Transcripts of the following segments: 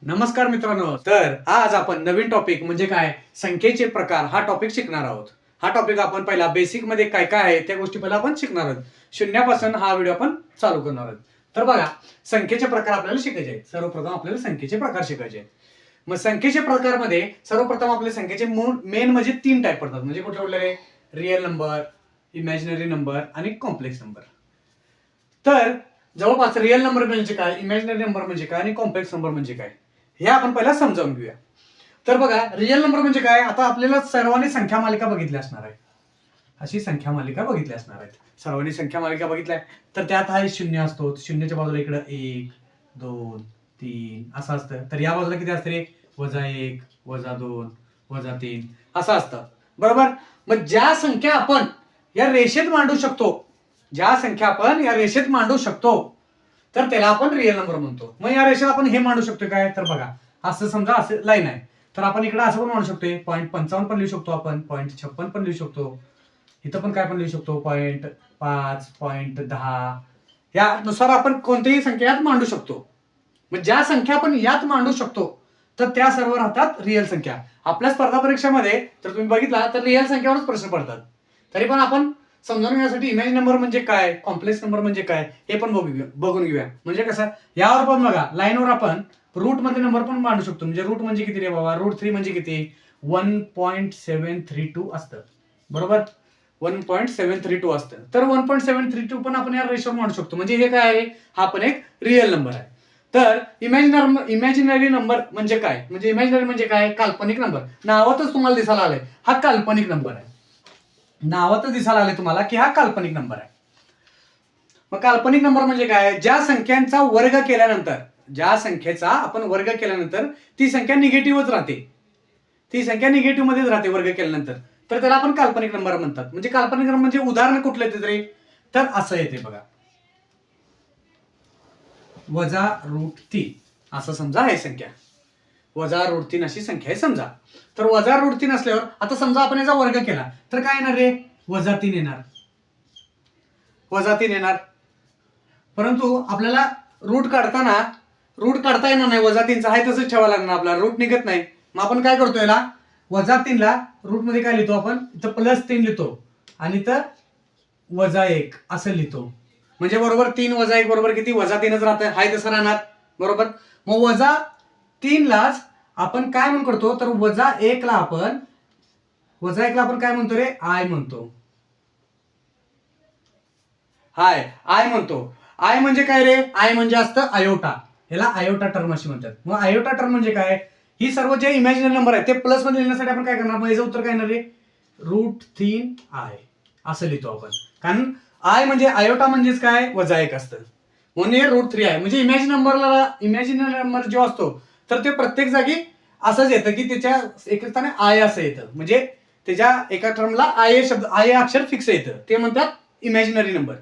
नमस्कार मित्रांनो. तर आज आपण नवीन टॉपिक म्हणजे काय संख्येचे प्रकार हा टॉपिक शिकणार आहोत. हा टॉपिक आपण पहिला बेसिक मध्ये काय काय आहे त्या गोष्टी पहिला आपण शिकणार आहोत. शून्यापासून हा व्हिडिओ आपण चालू करणार आहोत. तर बघा, संख्येचे प्रकार आपल्याला शिकायचे आहेत. सर्वप्रथम आपल्याला संख्येचे प्रकार शिकायचे आहेत. मग संख्येचे प्रकारमध्ये सर्वप्रथम आपले संख्येचे मेन म्हणजे 3 टाईप पडतात. म्हणजे कुठले कुठले? रिअल नंबर, इमॅजिनरी नंबर आणि कॉम्प्लेक्स नंबर. तर जवळपास रिअल नंबर म्हणजे काय, इमॅजिनरी नंबर म्हणजे काय आणि कॉम्प्लेक्स नंबर म्हणजे काय हे आपण पहिला समजावून घेऊया. तर बघा, रिअल नंबर म्हणजे काय, आता आपल्याला सर्वांनी संख्या मालिका बघितली असणार आहे. अशी संख्या मालिका बघितली असणार आहेत. सर्वांनी संख्या मालिका बघितल्या तर त्यात हा शून्य असतो. शून्याच्या बाजूला इकडं 1 2 3 असं असतं. तर या बाजूला किती असतं रे? -1 -2 -3 असं असतं. बरोबर. मग ज्या संख्या आपण या रेषेत मांडू शकतो, तर त्याला आपण रिअल नंबर म्हणतो. मग या रेषेत आपण हे मांडू शकतो काय, तर बघा असं समजा असं लाईन आहे, तर आपण इकडे असं पण मांडू शकतोय. 0.55 पण लिहू शकतो आपण, 0.56 पण लिहू शकतो. इथं पण काय पण लिहू शकतो, 0.5 0.10 यानुसार आपण कोणतीही संख्या यात मांडू शकतो. मग ज्या संख्या आपण यात मांडू शकतो तर त्या सर्व राहतात रिअल संख्या. आपल्या स्पर्धा परीक्षेमध्ये तर तुम्ही बघितला तर रिअल संख्यावरच प्रश्न पडतात. तरी पण आपण समजून घेण्यासाठी इमेज नंबर म्हणजे काय, कॉम्प्लेक्स नंबर म्हणजे काय हे पण बघून घेऊया. म्हणजे कसं, यावर पण बघा लाईनवर आपण रूट मध्ये नंबर पण मांडू शकतो. म्हणजे रूट म्हणजे किती रे बाबा, √3 म्हणजे किती, 1.732 असतं. बरोबर, 1.732 असतं. तर 1.732 पण आपण या रेषेवर मांडू शकतो. म्हणजे हे काय आहे, हा पण एक रिअल नंबर आहे. तर इमॅजिनरी नंबर म्हणजे काय, म्हणजे इमॅजिनरी म्हणजे काय, काल्पनिक नंबर. नावातच तुम्हाला दिसायला आलंय हा काल्पनिक नंबर आहे. नावातच दिसायला आले तुम्हाला की हा काल्पनिक नंबर आहे. मग काल्पनिक नंबर म्हणजे काय, ज्या संख्यांचा वर्ग केल्यानंतर, ती संख्या निगेटिव्हच राहते. ती संख्या निगेटिव्ह मध्येच राहते वर्ग केल्यानंतर, तर त्याला आपण काल्पनिक नंबर म्हणतात. म्हणजे काल्पनिक नंबर म्हणजे उदाहरण कुठलं येते तरी, तर असं येते बघा, -√3 असं समजा आहे संख्या. -√3 अशी संख्या आहे समजा. तर -√3 असल्यावर आता समजा आपण याचा वर्ग केला तर काय येणार रे, -3 येणार. परंतु आपल्याला रूट काढता येणार नाही. -3चा आहे तसंच ठेवायला लागणार, आपला रूट निघत नाही. मग आपण काय करतो, याला -3 ला रूट मध्ये काय लिहितो आपण, इथं +3 लिहितो आणि इथं -1 असं लिहितो. म्हणजे बरोबर 3 - 1 बरोबर किती, -3च राहतं. हाय तसं राहणार. बरोबर. मग -3 लाच आपण काय म्हणून करतो, तर -1 ला आपण काय म्हणतो रे, आय म्हणतो. आय म्हणतो. आय म्हणजे काय रे, आय म्हणजे असतं आयोटा. याला आयोटा टर्म अशी म्हणतात. मग आयोटा टर्म म्हणजे काय, ही सर्व जे इमॅजिनरी नंबर आहे ते प्लस मध्ये लिहिण्यासाठी आपण काय करणार, मग याचं उत्तर काय येणार रे, √3i असं लिहितो आपण. कारण आय म्हणजे आयोटा म्हणजेच काय, -1 असतं. म्हणून हे √3 आहे. म्हणजे इमॅजिनरी नंबर जो असतो तर ते प्रत्येक जागी असंच येतं की त्याच्या एका स्थानी आय असं येतं. म्हणजे त्याच्या एका टर्मला आय अक्षर फिक्स येतं, ते म्हणतात इमॅजिनरी नंबर.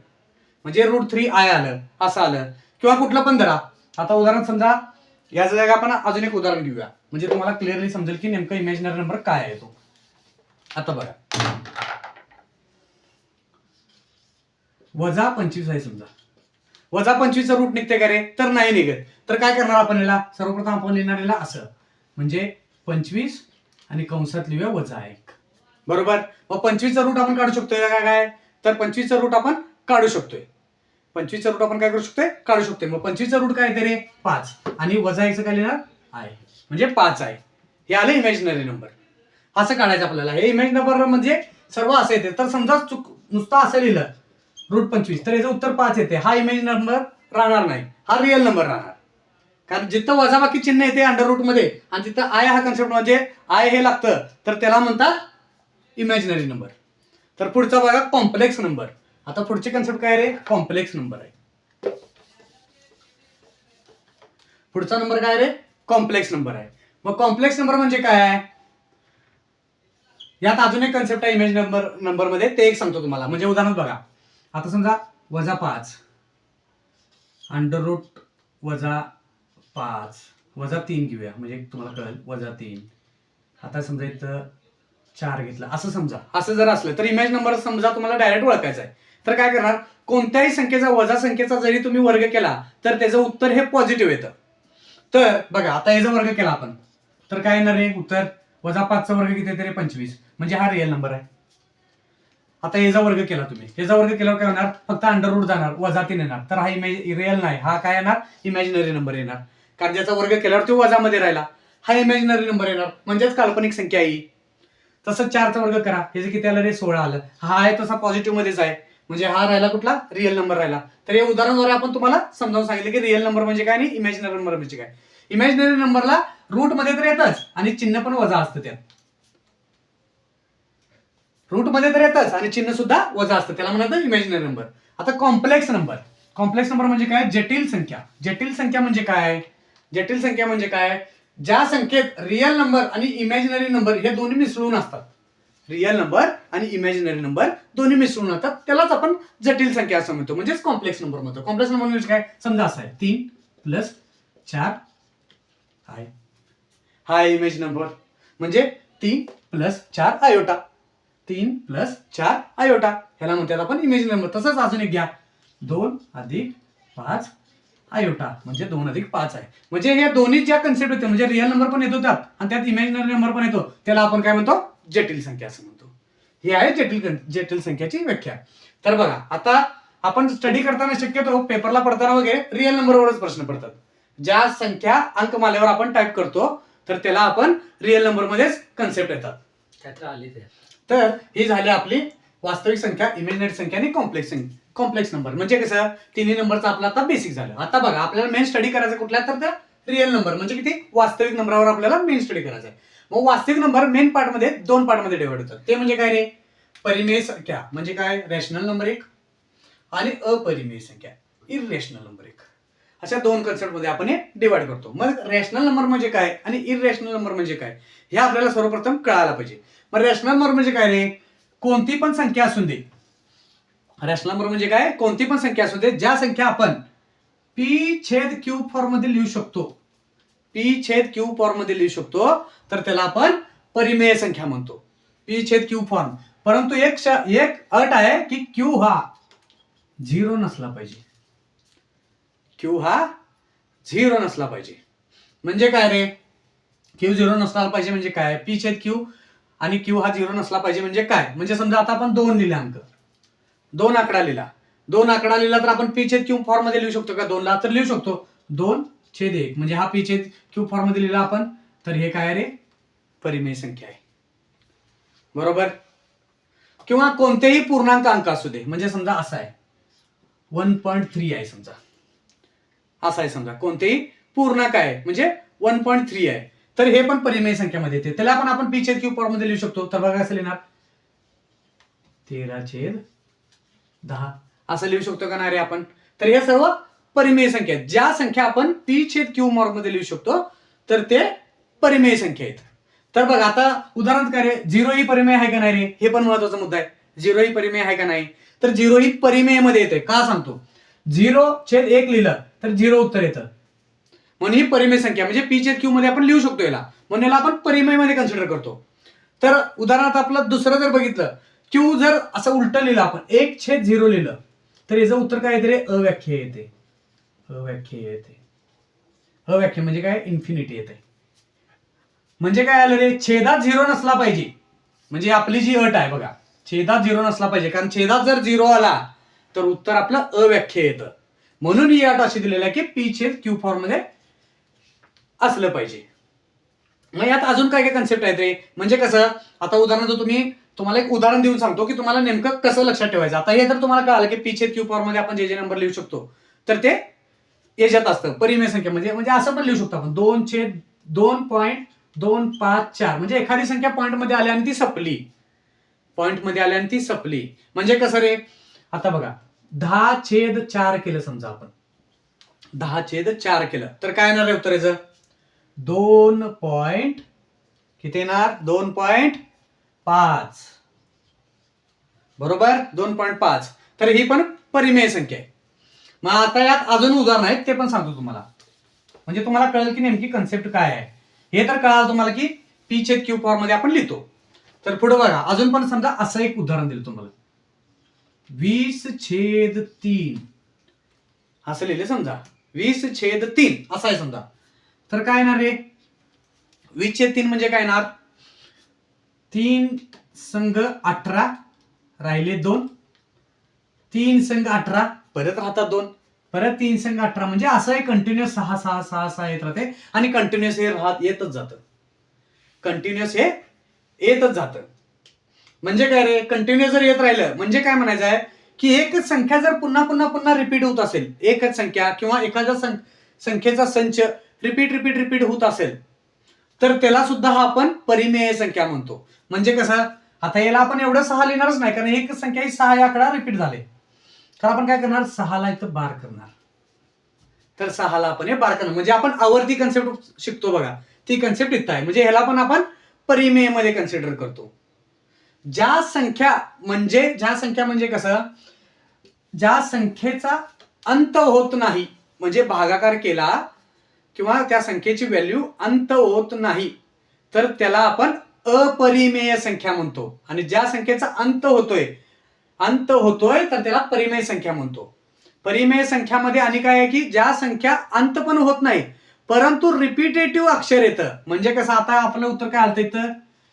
म्हणजे √3i आलं, असं आलं. किंवा कुठलं पण धरा. आता उदाहरण समजा, याच्या जागा आपण अजून एक उदाहरण घेऊया, म्हणजे तुम्हाला क्लिअरली समजेल की नेमकं इमॅजिनरी नंबर काय आहे तो. आता बघा, -25 आहे समजा. -25चं रूट निघते का रे, तर नाही निघत. तर काय करणार आपण याला, सर्वप्रथम आपण लिहिणार याला असं, म्हणजे 25 आणि कंसात लिहूया -1. बरोबर. मग 25चं रूट आपण काढू शकतोय का काय, तर 25चं रूट आपण काढू शकतोय. 25चं रूट आपण काय करू शकतोय, काढू शकतोय. मग 25चं रूट काय येते रे, 5 आणि -1चं काय लिहिणार, आय, म्हणजे 5 आहे. हे आलं इमॅजिनरी नंबर. असं काढायचं आपल्याला. हे इमेज नंबर म्हणजे सर्व असं येते. तर समजा नुसतं असं लिहिलं √25 तर याचं उत्तर 5 येते. हा इमेज नंबर राहणार नाही, हा रिअल नंबर राहणार. कारण जिथं वजाबाकी चिन्ह येते अंडर रूट मध्ये आणि तिथं आय हा कन्सेप्ट म्हणजे आय हे लागतं, तर त्याला म्हणतात इमॅजिनरी नंबर. तर पुढचा बघा, कॉम्प्लेक्स नंबर. आता पुढचे कन्सेप्ट काय रे, कॉम्प्लेक्स नंबर आहे. पुढचा नंबर काय रे, कॉम्प्लेक्स नंबर आहे. मग कॉम्प्लेक्स नंबर म्हणजे काय, यात अजून एक कन्सेप्ट आहे इमेज नंबर मध्ये, ते एक सांगतो तुम्हाला. म्हणजे उदाहरण बघा, आता समजा -5 √-5 -3 घेऊया, म्हणजे तुम्हाला कळेल. -3 आता समजा इथं 4 घेतला असं समजा. असं जर असलं तर इमेज नंबर समजा तुम्हाला डायरेक्ट ओळखायचा आहे. तर काय करणार, कोणत्याही संख्येचा वजा संख्येचा जरी तुम्ही वर्ग केला तर त्याचं उत्तर हे पॉझिटिव्ह येतं. तर बघा आता याचा वर्ग केला आपण तर काय येणार आहे उत्तर -5चा वर्ग किती तरी 25 म्हणजे हा रिअल नंबर आहे. आता याचा वर्ग केला तुम्ही, याचा वर्ग केल्यावर काय होणार फक्त अंडर रूट जाणार -3 येणार तर हा रिअल नाही, हा काय येणार इमॅजिनरी नंबर येणार कारण ज्याचा वर्ग केल्यावर तो वजामध्ये राहिला, हा इमॅजिनरी नंबर येणार म्हणजेच काल्पनिक संख्या आहे. तसंच 4चा वर्ग करा, ह्याचं किती आलं रे 16 आलं, हा आहे तसा पॉझिटिव्ह मध्येच आहे म्हणजे हा राहिला कुठला रिअल नंबर राहिला. तर या उदाहरणाद्वारे आपण तुम्हाला समजावून सांगितलं की रिअल नंबर म्हणजे काय आणि इमॅजिनरी नंबर म्हणजे काय. इमॅजिनरी नंबरला रूट मध्ये तर येतच आणि चिन्ह पण वजा असतं, त्यात रूट मध्ये तर येतच आणि चिन्ह सुद्धा वजा असतं, त्याला म्हणतात इमॅजिनरी नंबर. आता कॉम्प्लेक्स नंबर, कॉम्प्लेक्स नंबर म्हणजे काय जटिल संख्या. जटिल संख्या म्हणजे काय, जटिल संख्या म्हणजे काय ज्या संख्येत रिअल नंबर आणि इमॅजिनरी नंबर हे दोन्ही मिसळून असतात. रिअल नंबर आणि इमॅजिनरी नंबर दोन्ही मिसळून असतात त्यालाच आपण जटिल संख्या असं म्हणतो म्हणजेच कॉम्प्लेक्स नंबर म्हणतो. कॉम्प्लेक्स नंबर म्हणजे काय समजा असं आहे 3 + 4 आहे, हा इमेज नंबर म्हणजे 3 + 4 आयोटा, 3 + 4 आयोटा ह्याला म्हणतात आपण इमेज नंबर. तसंच अजून एक घ्या 2 + 5 आयोटा म्हणजे 2 + 5 आहे. म्हणजे हे दोन्ही ज्या कन्सेप्ट येते म्हणजे रिअल नंबर पण येतो त्यात आणि त्यात इमॅजिनरी नंबर पण येतो त्याला आपण काय म्हणतो जटिल संख्या असं म्हणतो. ही आहे जटिल संख्याची व्याख्या. तर बघा आता आपण स्टडी करताना शक्यतो पेपरला पडताना वगैरे रिअल नंबरवरच प्रश्न पडतात. ज्या संख्या अंकमालेवर आपण टाईप करतो तर त्याला आपण रिअल नंबर मध्येच कन्सेप्ट येतात. तर ही झाली आपली वास्तविक संख्या, इमॅजिनरी संख्या आणि कॉम्प्लेक्स नंबर. म्हणजे कसं तिन्ही नंबरचा आपला आता बेसिक झालं. आता बघा आपल्याला मेन स्टडी करायचं कुठल्या तर त्या रिअल नंबर म्हणजे किती वास्तविक नंबरावर आपल्याला मेन स्टडी करायचं आहे. मग वास्तविक नंबर मेन पार्ट मध्ये 2 पार्ट मध्ये डिवाइड होतात. ते म्हणजे काय रे परिमेय संख्या म्हणजे काय रॅशनल नंबर एक आणि अपरिमेय संख्या इररेशनल नंबर एक, अशा 2 कन्सेप्ट मध्ये आपण हे डिवाइड करतो. मग रॅशनल नंबर म्हणजे काय आणि इररेशनल नंबर म्हणजे काय हे आपल्याला सर्वप्रथम कळायला पाहिजे. मग रॅशनल नंबर म्हणजे काय रे कोणती पण संख्या असू दे, रॅशनल नंबर म्हणजे काय कोणती पण संख्या असू दे ज्या संख्या आपण p/q फॉर्म मध्ये लिहू शकतो, p/q फॉर्म मध्ये लिहू शकतो तर त्याला आपण परिमेय संख्या म्हणतो p/q फॉर्म. परंतु एक अट आहे की q हा 0 नसला पाहिजे, q हा 0 नसला पाहिजे. म्हणजे काय रे q 0 नसला पाहिजे म्हणजे काय p/q आणि q हा 0 नसला पाहिजे म्हणजे काय. म्हणजे समजा आता आपण 2 लिहिले अंक, 2 आकडा लिहिला, 2 आकडा लिहिला तर आपण p/q फॉर्म मध्ये लिहू शकतो का 2 ला तर लिहू शकतो 2/1 म्हणजे हा p/q फॉर्म मध्ये लिहिला आपण तर हे काय रे परिमेय संख्या आहे बरोबर. किंवा कोणतेही पूर्णांक अंक असू दे म्हणजे समजा असा आहे 1.3 आहे समजा, असा आहे समजा कोणतेही पूर्णांक आहे म्हणजे 1.3 आहे तर हे पण परिमेय संख्यामध्ये येते. त्याला पण आपण p/q फॉर्म मध्ये लिहू शकतो तर बघा कसं लिहिणार 13/10 असं लिहू शकतो का नाही रे आपण. तर हे सर्व परिमेय संख्या आहेत. ज्या संख्या आपण p/q फॉर्म मध्ये लिहू शकतो तर ते परिमेय संख्या आहेत. तर बघा आता उदाहरण काय रे 0 ही परिमेय आहे का नाही रे हे पण महत्वाचा मुद्दा आहे. 0 ही परिमेय आहे का नाही तर 0 ही परिमेय मध्ये येते. का सांगतो 0/1 लिहिलं तर 0 उत्तर येतं म्हणून ही परिमेय संख्या म्हणजे p/q मध्ये आपण लिहू शकतो याला, म्हणून याला आपण परिमेय मध्ये कन्सिडर करतो. तर उदाहरणार्थ आपलं दुसरं जर बघितलं q जर असं उलट लिहिलं आपण 1/0 लिहिलं तर याचं उत्तर काय येते रे अव्याख्य येते. अव्याख्य येते, अव्याख्य म्हणजे काय इन्फिनिटी येते. म्हणजे काय आलं रे छेदात 0 नसला पाहिजे म्हणजे आपली जी अट आहे बघा छेदात 0 नसला पाहिजे कारण छेदात जर 0 आला तर उत्तर आपलं अव्याख्य येतं. म्हणून ही अट अशी दिलेली आहे की p/q फॉर्म मध्ये असलं पाहिजे. मग यात अजून काय काय कन्सेप्ट आहेत रे म्हणजे कसं आता उदाहरणार्थ तुम्हाला एक उदाहरण देऊन सांगतो की तुम्हाला नेमकं कसं लक्षात ठेवायचं. आता हे तर तुम्हाला कळालं की p/q फॉर्म मध्ये आपण जे नंबर लिहू शकतो तर ते याच्यात असतं परिमेय संख्या म्हणजे असं पण लिहू शकतो आपण 2/2.254 म्हणजे एखादी संख्या पॉईंट मध्ये आली आणि ती संपली, पॉईंट मध्ये आली आणि ती संपली म्हणजे कसं रे आता बघा 10/4 केलं समजा आपण 10/4 केलं तर काय येणार आहे उत्तराचं 2. किती येणार 2.5 बरोबर 2.5. तर ही पण परिमेय संख्या आहे. मग आता यात अजून उदाहरण आहेत ते पण सांगतो तुम्हाला म्हणजे तुम्हाला कळेल की नेमकी कन्सेप्ट काय आहे. हे तर कळालं तुम्हाला की p/q फॉर्म मध्ये आपण लिहितो. तर पुढे बघा अजून पण समजा असं एक उदाहरण दिलं तुम्हाला 20/3 असं लिहिले समजा 20/3 असं आहे समजा तर काय येणार रे 20/3 म्हणजे काय येणार 3 संघ 18 राहिले 2 3 संघ 18 परत राहतात 2 परत 3 संघ 18 म्हणजे असं आहे कंटिन्युअस 6 6 6 6 येत राहते आणि कंटिन्युअस हे येतच जातं कंटिन्युअस हे येतच जातं. म्हणजे काय रे कंटिन्युअस जर येत राहिलं म्हणजे काय म्हणायचं आहे की एकच संख्या जर पुन्हा पुन्हा पुन्हा रिपीट होत असेल एकच संख्या किंवा एखाद्या संख्येचा संच रिपीट होत असेल तर त्याला सुद्धा आपण परिमेय संख्या म्हणतो. म्हणजे कसं आता याला आपण एवढं 6 लिहिणारच नाही कारण एक संख्या ही 6 या आकडा रिपीट झाले तर आपण काय करणार 6 ला इथं बार करणार तर 6 ला आपण हे बार करणार म्हणजे आपण आवर्ती कन्सेप्ट शिकतो बघा ती कन्सेप्ट इथं आहे. म्हणजे ह्याला पण आपण परिमेय मध्ये कन्सिडर करतो. ज्या संख्या म्हणजे कसं ज्या संख्येचा अंत होत नाही म्हणजे भागाकार केला किंवा त्या संख्येची व्हॅल्यू अंत होत नाही तर त्याला आपण अपरिमेय संख्या म्हणतो. आणि ज्या संख्येचा अंत होतोय तर त्याला परिमेय संख्या म्हणतो. परिमेय संख्यामध्ये आणि काय आहे की ज्या संख्या अंत पण होत नाही परंतु रिपिटेटिव्ह अक्षर येतं. म्हणजे कसं आता आपलं उत्तर काय आलं इथं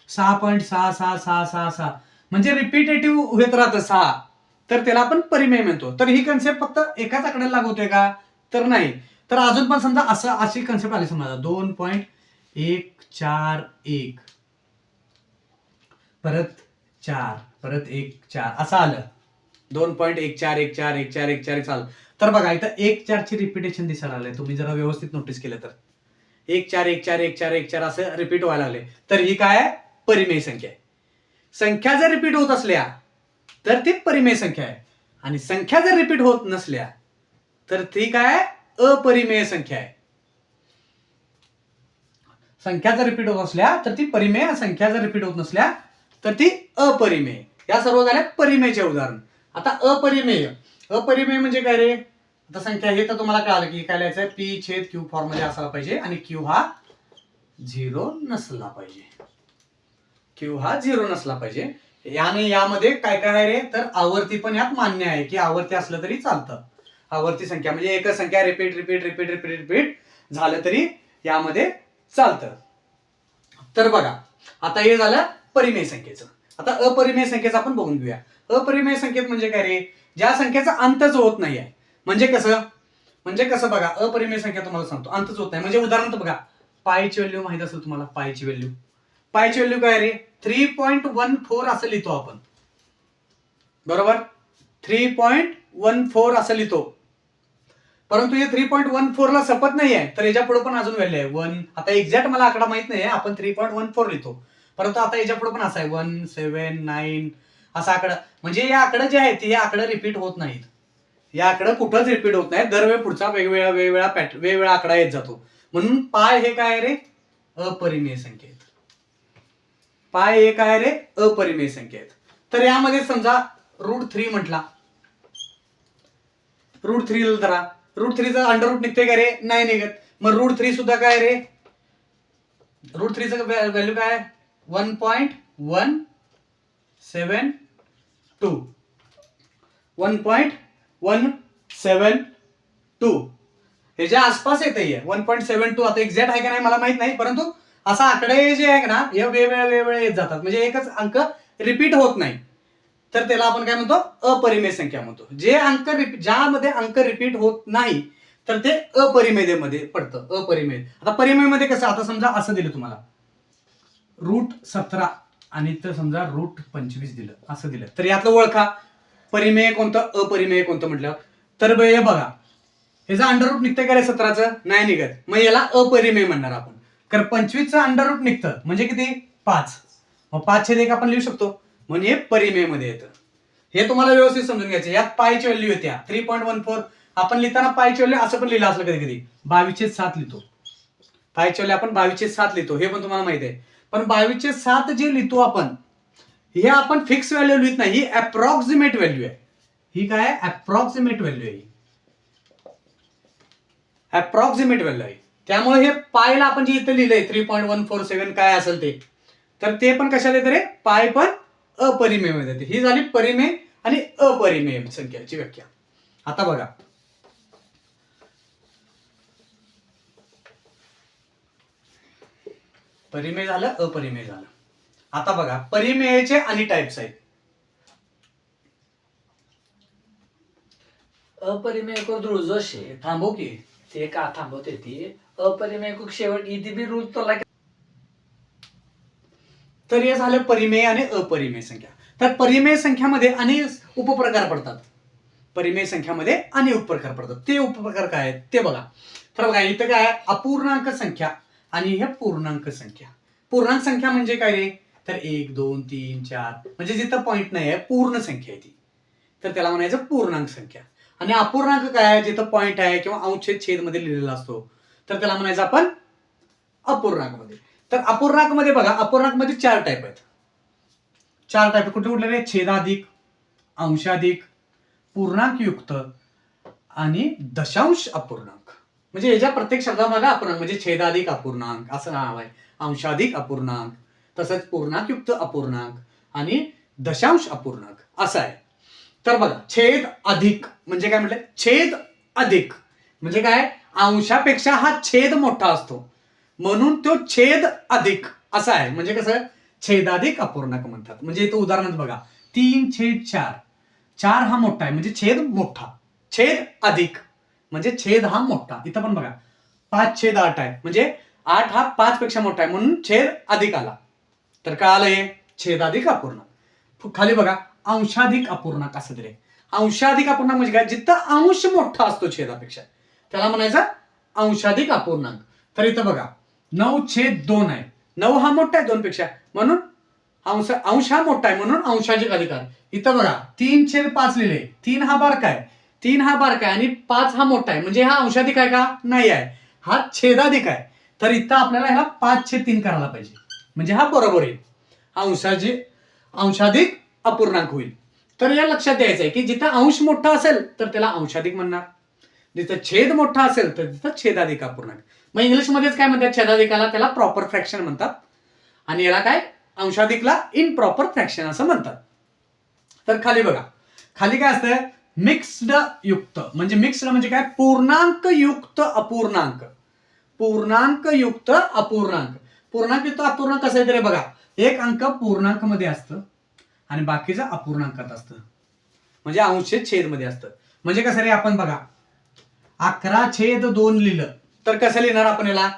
6.666666 म्हणजे रिपिटेटिव्ह होत राहतं 6 तर त्याला आपण परिमेय म्हणतो. तर ही कन्सेप्ट फक्त एकाच आकड्याला लागू होते का तर नाही. तर अजून पण समजा अशी कन्सेप्ट आली समजा 2.141 परत 4 परत 1 4 असं आलं 2.14141414 चालू तर बघा इथं 1 4 ची रिपिटेशन दिसायला लागले तुम्ही जरा व्यवस्थित नोटीस केलं तर 1 4 1 4 1 4 1 4 असं रिपीट व्हायला लागले तर ही काय आहे परिमेय संख्या आहे. संख्या जर रिपीट होत असल्या तर ती परिमेय संख्या आहे आणि संख्या जर रिपीट होत नसल्या तर ती काय अपरिमेय संख्या आहे. संख्या जर रिपीट होत असल्या तर ती परिमेय संख्या जर रिपीट होत नसल्या तर ती अपरिमेय. या सर्व झाल्या परिमेयचे उदाहरण. आता अपरिमेय म्हणजे काय रे आता संख्या हे तर तुम्हाला कळालं की काय लिहायचं P/Q फॉर्म मध्ये असायला पाहिजे आणि Q हा 0 नसला पाहिजे Q हा 0 नसला पाहिजे. आणि यामध्ये काय काय आहे रे तर आवर्ती पण यात मान्य आहे की आवर्ती असलं तरी चालतं. आवर्ती संख्या म्हणजे एकच संख्या रिपीट झालं तरी यामध्ये चालतं. तर बघा आता हे झालं परिमेय संख्येचं. आता अपरिमेय संख्येचं आपण बघून घेऊया. अपरिमेय संख्येत म्हणजे काय रे ज्या संख्येचा अंतच होत नाही आहे. म्हणजे कसं बघा अपरिमेय संख्या तुम्हाला सांगतो अंतच होत नाही. म्हणजे उदाहरणार्थ बघा पायची व्हॅल्यू माहित असेल तुम्हाला पायची व्हॅल्यू काय रे 3.14 असं लिहितो आपण बरोबर 3.14 असं लिहितो परंतु हे 3.14 ला सपत नाही आहे तर याच्या पुढे पण अजून व्हॅल्यू आहे 1. आता एक्झॅक्ट मला आकडा माहित नाही आपण 3.14 लिहितो परंतु आता याच्या पुढे पण असं आहे 1 7 9 असा आकडा. म्हणजे या आकडे जे आहेत हे आकडे रिपीट होत नाहीत. या आकडे कुठंच रिपीट होत नाहीत. दरवेळी पुढचा वेगवेगळा आकडा येत जातो. म्हणून पाय हे काय रे अपरिमेय संख्येत पाय हे काय रे अपरिमेय संख्येत. तर यामध्ये समजा √3 म्हटला √3 धरा √3चा अंडररूट निघते का रे नाही निघत. मग √3 सुद्धा काय रे √3चं व्हॅल्यू काय 1.172 ह्याच्या आसपास येते 1.72. आता एक्झॅक्ट आहे का नाही मला माहित नाही परंतु असा आकडे जे आहे ना हे वेगवेगळे येत जातात. म्हणजे एकच अंक रिपीट होत नाही तर त्याला आपण काय म्हणतो अपरिमेय संख्या म्हणतो. ज्यामध्ये अंक रिपीट होत नाही तर ते अपरिमेय मध्ये पडतं. अपरिमेय. आता परिमेय मध्ये कसं आता समजा असं दिलं तुम्हाला √17 आणि तर समजा √25 दिलं असं दिलं तर यातलं ओळखा परिमेय कोणतं अपरिमेय कोणतं म्हटलं तर हे बघा ह्याचा अंडररूट निघतं का रे 17चं नाही निघत. मग याला अपरिमेय म्हणणार आपण. कारण 25चं अंडररूट निघतं म्हणजे किती 5. मग 5/1 आपण लिहू शकतो म्हणजे हे परिमेय मध्ये येतं. हे तुम्हाला व्यवस्थित समजून घ्यायचं. यात पायची व्हॅल्यू येत्या 3.14 आपण लिहिताना पायची व्हॅल्यू असं पण लिहिलं असलं कधी 22/7 लिहितो. पायची व्हॅल्यू आपण 22/7 लिहितो हे पण तुम्हाला माहित आहे. पण 22/7 जे लिहितो आपण हे आपण फिक्स व्हॅल्यू लिहित नाही. ही अप्रॉक्सिमेट व्हॅल्यू आहे. ही काय अप्रॉक्सिमेट व्हॅल्यू आहे. अप्रॉक्सिमेट व्हॅल्यू आहे. त्यामुळे हे पायला आपण जे इथे लिहिलंय 3.147 काय असेल ते तर ते पण कशाला येतं रे पाय पण अपरिमेय मध्ये येते. ही झाली परिमेय आणि अपरिमेय संख्याची व्याख्या. आता बघा परिमेय झालं, अपरिमेय झालं. आता बघा परिमेयाचे आणि टाइप्स आहेत. अपरिमेय को ध्रुव शे थांबव की. ते का थांबवते ती अपरिमेय को शेवट इथे बी रूल तो लागे. तर हे झालं परिमेय आणि अपरिमेय संख्या. तर परिमेय संख्यामध्ये अनेक उपप्रकार पडतात. परिमेय संख्यामध्ये अनेक उपप्रकार पडतात. ते उपप्रकार काय आहेत ते बघा. तर बघा इथं काय आहे, अपूर्णांक संख्या आणि हे पूर्णांक संख्या. पूर्णांक संख्या म्हणजे काय रे, तर 1 2 3 4 म्हणजे जिथं पॉईंट नाही आहे पूर्ण संख्या आहे ती, तर त्याला म्हणायचं पूर्णांक संख्या. आणि अपूर्णांक काय आहे, जिथं पॉईंट आहे किंवा अंश छेद मध्ये लिहिलेला असतो, तर त्याला म्हणायचं आपण अपूर्णांक मध्ये. तर अपूर्णांक मध्ये बघा, अपूर्णांक मध्ये 4 टाईप आहेत. 4 टाईप कुठले कुठले, छेदाधिक, अंशाधिक, पूर्णांक युक्त आणि दशांश अपूर्णांक. म्हणजे याच्या प्रत्येक शब्दामागे अपूर्णांक म्हणजे छेदाधिक अपूर्णांक असं नाव आहे, अंशाधिक अपूर्णांक, तसंच पूर्णांकयुक्त अपूर्णांक आणि दशांश अपूर्णांक असं आहे. तर बघा छेद अधिक म्हणजे काय म्हटलं, छेद अधिक म्हणजे काय, अंशापेक्षा हा छेद मोठा असतो म्हणून तो छेद अधिक असा आहे. म्हणजे कसं, छेदाधिक अपूर्णांक म्हणतात. म्हणजे इथं उदाहरणार्थ बघा 3/4, 4 हा मोठा आहे म्हणजे छेद मोठा, छेद अधिक म्हणजे छेद हा मोठा. इथं पण बघा 5/8 आहे म्हणजे 8 हा 5 पेक्षा मोठा आहे म्हणून छेद अधिक आला. तर काय आलं हे, छेदाधिक अपूर्णांक. खाली बघा अंशाधिक अपूर्णांक असं दिले. अंशाधिक अपूर्णांक म्हणजे काय, जिथं अंश मोठा असतो छेदापेक्षा त्याला म्हणायचा अंशाधिक अपूर्णांक. तर इथं बघा 9/2 आहे, 9 हा मोठा आहे 2 पेक्षा म्हणून अंश हा मोठा आहे म्हणून अंशाधिक अधिकार. इथं बघा 3/5 लिहिले, 3 हा बारका आहे, 3 हा बारका आहे आणि 5 हा मोठा आहे म्हणजे हा अंशाधिक आहे का, नाही आहे, हा छेदाधिक आहे. तर इथं आपल्याला ह्याला 5/3 करायला पाहिजे म्हणजे हा बरोबर येईल, अंशाधिक अपूर्णांक होईल. तर या लक्षात द्यायचं आहे की जिथं अंश मोठा असेल तर त्याला अंशाधिक म्हणणार, जिथं छेद मोठा असेल तर तिथं छेदाधिक अपूर्णांक. मग इंग्लिशमध्येच काय म्हणतात, छेदाधिकाला त्याला प्रॉपर फ्रॅक्शन म्हणतात आणि याला काय, अंशाधिकला इनप्रॉपर फ्रॅक्शन असं म्हणतात. तर खाली बघा, खाली काय असतं, मिक्स्ड युक्त म्हणजे मिक्स्ड म्हणजे काय, पूर्णांक युक्त अपूर्णांक. पूर्णांक युक्त अपूर्णांक. पूर्णांक युक्त अपूर्णांक कसं आहे तरी बघा, एक अंक पूर्णांक मध्ये असतं आणि बाकीचं अपूर्णांकात असतं म्हणजे अंश छेद मध्ये असतं. म्हणजे कसं रे, आपण बघा 11/2 लिहिलं तर कसं लिहिणार आपण याला,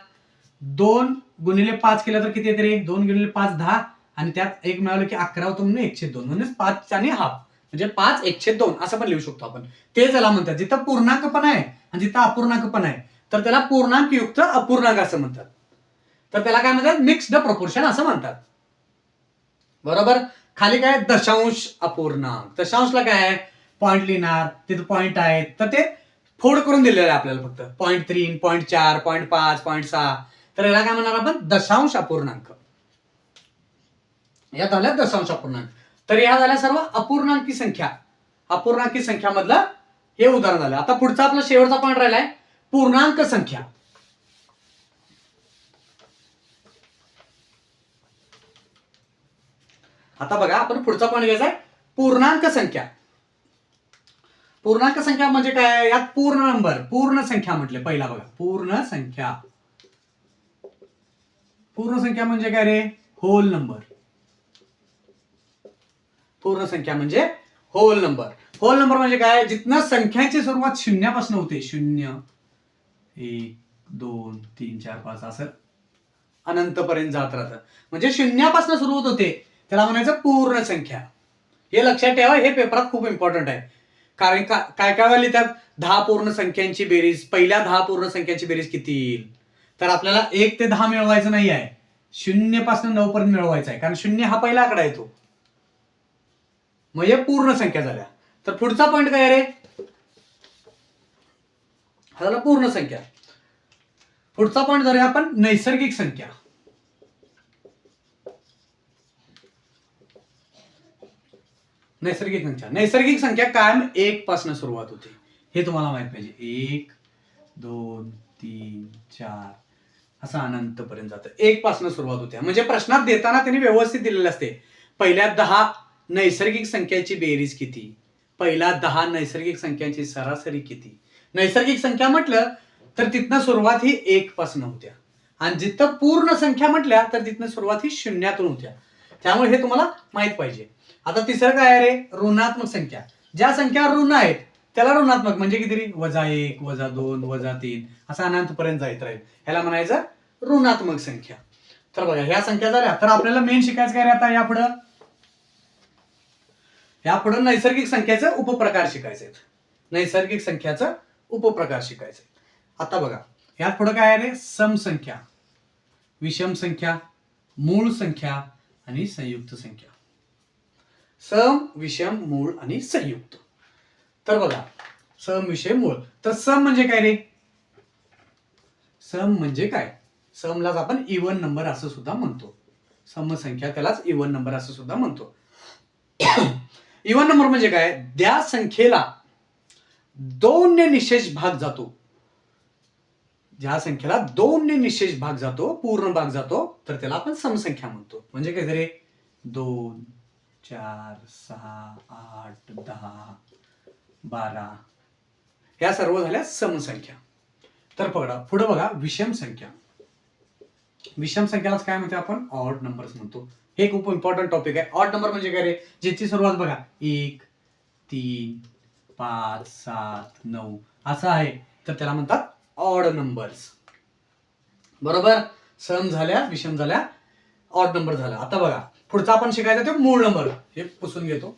2 × 5 केलं तर किती येते रे, 2 × 5 10 आणि त्यात 1 मिळालं की 11 होतं म्हणून 1/2 म्हणजे 5 आणि हाफ म्हणजे 5/1/2 असं पण लिहू शकतो आपण. ते ज्याला म्हणतात जिथं पूर्णांक पण आहे आणि जिथं अपूर्णांक पण आहे तर त्याला पूर्णांक युक्त अपूर्णांक असं म्हणतात. तर त्याला काय म्हणतात, मिक्स्ड प्रपोर्शन असं म्हणतात. बरोबर. खाली काय, दशांश अपूर्णांक. दशांशला काय आहे, पॉईंट लिहिणार, तिथं पॉईंट आहेत तर ते फोड करून दिलेलं आहे आपल्याला फक्त 0.3, 0.4, 0.5, 0.6. तर याला काय म्हणणार आपण, दशांश अपूर्णांक. या झाल्या दशांश अपूर्णांक. तर या झाल्या सर्व अपूर्णांकी संख्या. अपूर्णांकी संख्या मधलं हे उदाहरण झालं. आता पुढचा आपला शेवटचा पॉईंट राहिलाय पूर्णांक संख्या. आता बघा आपण पुढचा पॉईंट घ्यायचा आहे पूर्णांक संख्या. पूर्णांक संख्या म्हणजे काय, यात पूर्ण नंबर, पूर्ण संख्या म्हटले पहिला बघा, पूर्ण संख्या. पूर्ण संख्या म्हणजे काय रे, होल नंबर. पूर्ण संख्या म्हणजे होल नंबर. होल नंबर म्हणजे काय, जिथनं संख्यांची सुरुवात शून्यापासून होते, 0 1 2 3 4 5 असं अनंतपर्यंत जात राहतं म्हणजे शून्यापासून सुरुवात होते त्याला म्हणायचं पूर्ण संख्या. हे लक्षात ठेवा, हे पेपरात खूप इम्पॉर्टंट आहे. कारण काय काय वेळेला त्यात 10 पूर्ण संख्यांची बेरीज, पहिल्या 10 पूर्ण संख्यांची बेरीज किती येईल, तर आपल्याला 1 ते 10 मिळवायचं नाही आहे, 0 पासून 9 पर्यंत मिळवायचं आहे कारण 0 हा पहिला आकडा येतो. म्हणजे पूर्ण संख्या झाल्या. तर पुढचा पॉईंट काय रे, हा झाला पूर्ण संख्या. पुढचा पॉईंट धरूया आपण नैसर्गिक संख्या. नैसर्गिक संख्या. नैसर्गिक संख्या कायम 1 पासून सुरुवात होते, हे तुम्हाला माहित पाहिजे. 1 2 3 4 असं अनंतपर्यंत जातं, 1 पासून सुरुवात होते. म्हणजे प्रश्नात देताना त्यांनी व्यवस्थित दिलेलं असते, पहिल्या 10 नैसर्गिक संख्याची बेरीज किती, पहिल्या 10 नैसर्गिक संख्यांची सरासरी किती. नैसर्गिक संख्या म्हटलं तर तिथनं सुरुवात ही 1 पासून होत्या आणि जिथं पूर्ण संख्या म्हटल्या तर तिथनं सुरुवात ही शून्यातून होत्या. त्यामुळे हे तुम्हाला माहित पाहिजे. आता तिसरं काय आहे रे, ऋणात्मक संख्या. ज्या संख्या ऋण आहेत त्याला ऋणात्मक म्हणजे किती रे, -1, -2, -3 असं अनंतपर्यंत जायत राहील, ह्याला म्हणायचं ऋणात्मक संख्या. तर बघा ह्या संख्या झाल्या. तर आपल्याला मेन शिकायचं काय रे आता यापुढं नैसर्गिक संख्याचं उपप्रकार शिकायचे आहेत. नैसर्गिक संख्याचं उपप्रकार शिकायचे. आता बघा ह्यात पुढं काय आहे रे, समसंख्या, विषम संख्या, मूळ संख्या आणि संयुक्त संख्या. सम, विषम, मूळ आणि संयुक्त. तर बघा सम, विषम, मूळ. तर सम म्हणजे काय रे, सम म्हणजे काय, समलाच आपण इवन नंबर असं सुद्धा म्हणतो. समसंख्या त्यालाच इवन नंबर असं सुद्धा म्हणतो. इवन नंबर म्हणजे काय, त्या संख्येला 2 ने निशेष भाग जातो. ज्या संख्येला 2 ने निशेष भाग जातो, पूर्ण भाग जातो, तर त्याला आपण समसंख्या म्हणतो. म्हणजे काय रे, 2, 4, 6, 8, 10, 12 या सर्व झाल्या समसंख्या. तर पुढे बघा विषम संख्या. विषम संख्यालाच काय म्हणतो आपण, ऑड नंबर्स म्हणतो. हे खूप इम्पॉर्टंट टॉपिक आहे. ऑड नंबर म्हणजे काय रे, ज्याची सुरुवात बघा 1, 3, 5, 7, 9 असं आहे, तर त्याला म्हणतात ऑड नंबर्स. बरोबर. सम झाल्या, विषम झाल्या, ऑड नंबर झाला. आता बघा पुढचा आपण शिकायचा ते मूळ नंबर. हे पुसून घेतो.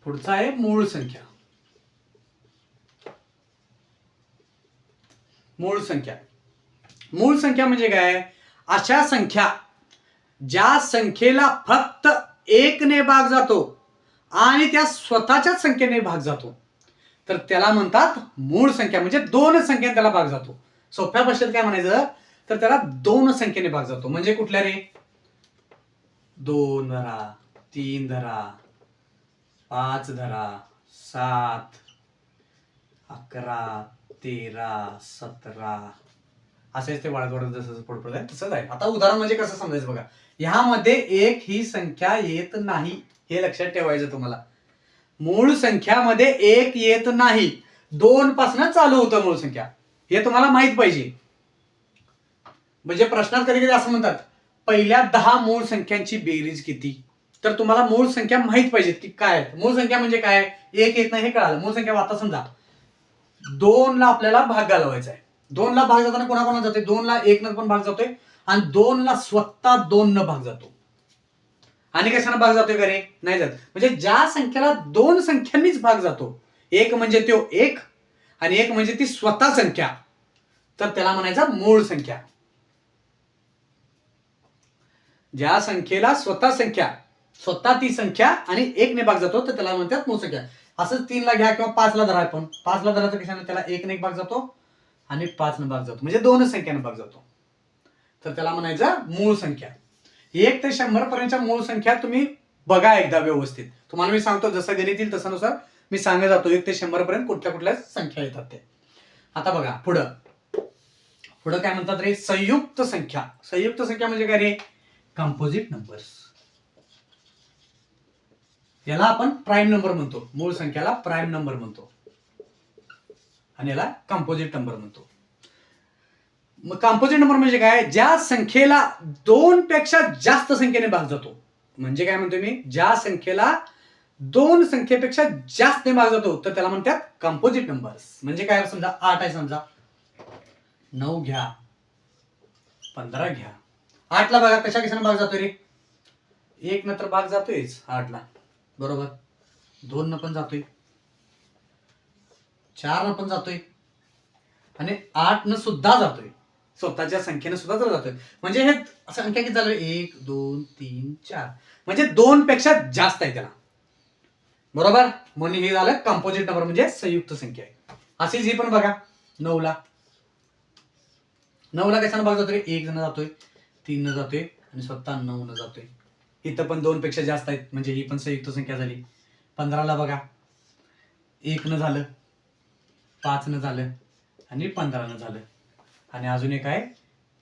पुढचा आहे मूळ संख्या. मूळ संख्या. मूळ संख्या म्हणजे काय, अशा संख्या ज्या संख्येला फक्त 1 ने भाग जातो आणि त्या स्वतःच्याच संख्येने भाग जातो, तर त्याला म्हणतात मूळ संख्या. म्हणजे 2 संख्येने त्याला भाग जातो. सोप्या भाषेत काय म्हणायचं, तर त्याला 2 संख्येने भाग जातो. म्हणजे कुठल्या रे, 2 धरा, 3 धरा, 5 धरा, 7, 11, 13, 17 असेच ते वाढत जसं पुढे आहे तसंच आहे. आता उदाहरण म्हणजे कसं समजायचं बघा, ह्यामध्ये एक ही संख्या येत नाही, हे लक्षात ठेवायचं तुम्हाला. मूळ संख्यामध्ये एक येत नाही, 2 पासून चालू होतं मूळ संख्या, हे तुम्हाला माहित पाहिजे. म्हणजे प्रश्नात कधी कधी असं म्हणतात, पहिल्या 10 मूळ संख्यांची बेरीज किती. तर तुम्हाला मूळ संख्या माहित पाहिजेत की काय. मूळ संख्या म्हणजे काय, एक येत नाही हे कळालं. मूळ संख्या आता समजा 2 ला आपल्याला भाग घालवायचा आहे. 2 ला भाग जाताना कोणाकोणा जाते, 2 ला 1 न पण भाग जातोय आणि 2 ला स्वतः 2 न भाग जातो. आणि कशाने भाग जातोय का रे, नाही जात. म्हणजे ज्या संख्येला 2 संख्यांनीच भाग जातो, एक म्हणजे तो 1 आणि एक म्हणजे ती स्वतः संख्या, तर त्याला म्हणायचा मूळ संख्या. ज्या संख्येला स्वतः ती संख्या आणि 1 ने भाग जातो, तर त्याला म्हणतात मूळ संख्या. असंच 3 ला घ्या किंवा 5 ला धरा. आपण 5 ला धरा तर कशाने, त्याला 1 ने भाग जातो आणि 5 ने भाग जातो, म्हणजे 2 संख्याने भाग जातो, तर त्याला म्हणायचं मूळ संख्या. 1 ते 100 पर्यंतच्या मूळ संख्या तुम्ही बघा एकदा व्यवस्थित. तुम्हाला मी सांगतो जसं गणित येईल तसानुसार मी सांगत जातो 1 ते 100 पर्यंत कुठल्या कुठल्या संख्या येतात ते. आता बघा पुढं काय म्हणतात रे, संयुक्त संख्या. संयुक्त संख्या म्हणजे काय रे, कंपोजिट नंबर्स. याला आपण प्राईम नंबर म्हणतो. मूळ संख्याला प्राईम नंबर म्हणतो आणि याला कंपोजिट नंबर म्हणतो. मग कंपोजिट नंबर म्हणजे काय, ज्या संख्येला 2 पेक्षा जास्त संख्येने भाग जातो. म्हणजे काय म्हणतोय मी, ज्या संख्येला 2 संख्येपेक्षा जास्त भाग जातो, तर त्याला म्हणतात कंपोजिट नंबर्स. म्हणजे काय, समजा 8 आहे, समजा 9 घ्या, 15 घ्या. 8 ला बघा कशाने भाग जातोय रे, 1 न तर भाग जातोयच 8 ला, बरोबर. 2 न पण जातोय, 4 न पण जातोय आणि 8 न सुद्धा जातोय, स्वतःच्या संख्येने सुद्धा जातोय. म्हणजे हे संख्या किती झालं, 1, 2, 3, 4, म्हणजे 2 पेक्षा जास्त आहे त्याला, बरोबर. म्हणून हे झालं कंपोजिट नंबर, म्हणजे संयुक्त संख्या आहे. अशीच ही पण बघा 9 ला कशाने भाग जातोय, 1 जण जातोय, 3 न जातोय आणि स्वतः 9 न जातोय. इथं पण 2 पेक्षा जास्त आहेत, म्हणजे ही पण संयुक्त संख्या झाली. 15 ला बघा 1 न झालं, 5 न झालं आणि 15 न झालं आणि अजून एक आहे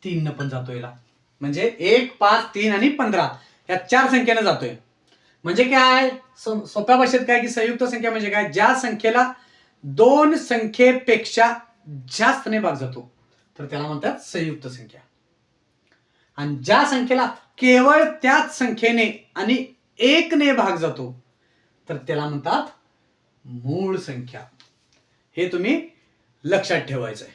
3 न पण जातो याला. म्हणजे 1, 5, 3 आणि 15 या 4 संख्येने जातोय. म्हणजे काय सोप्या भाषेत काय की संयुक्त संख्या म्हणजे काय, ज्या संख्येला 2 संख्येपेक्षा जास्तने भाग जातो तर त्याला म्हणतात संयुक्त संख्या. आणि ज्या संख्येला केवळ त्याच संख्येने आणि 1 ने भाग जातो तर त्याला म्हणतात मूळ संख्या. हे तुम्ही लक्षात ठेवायचं आहे.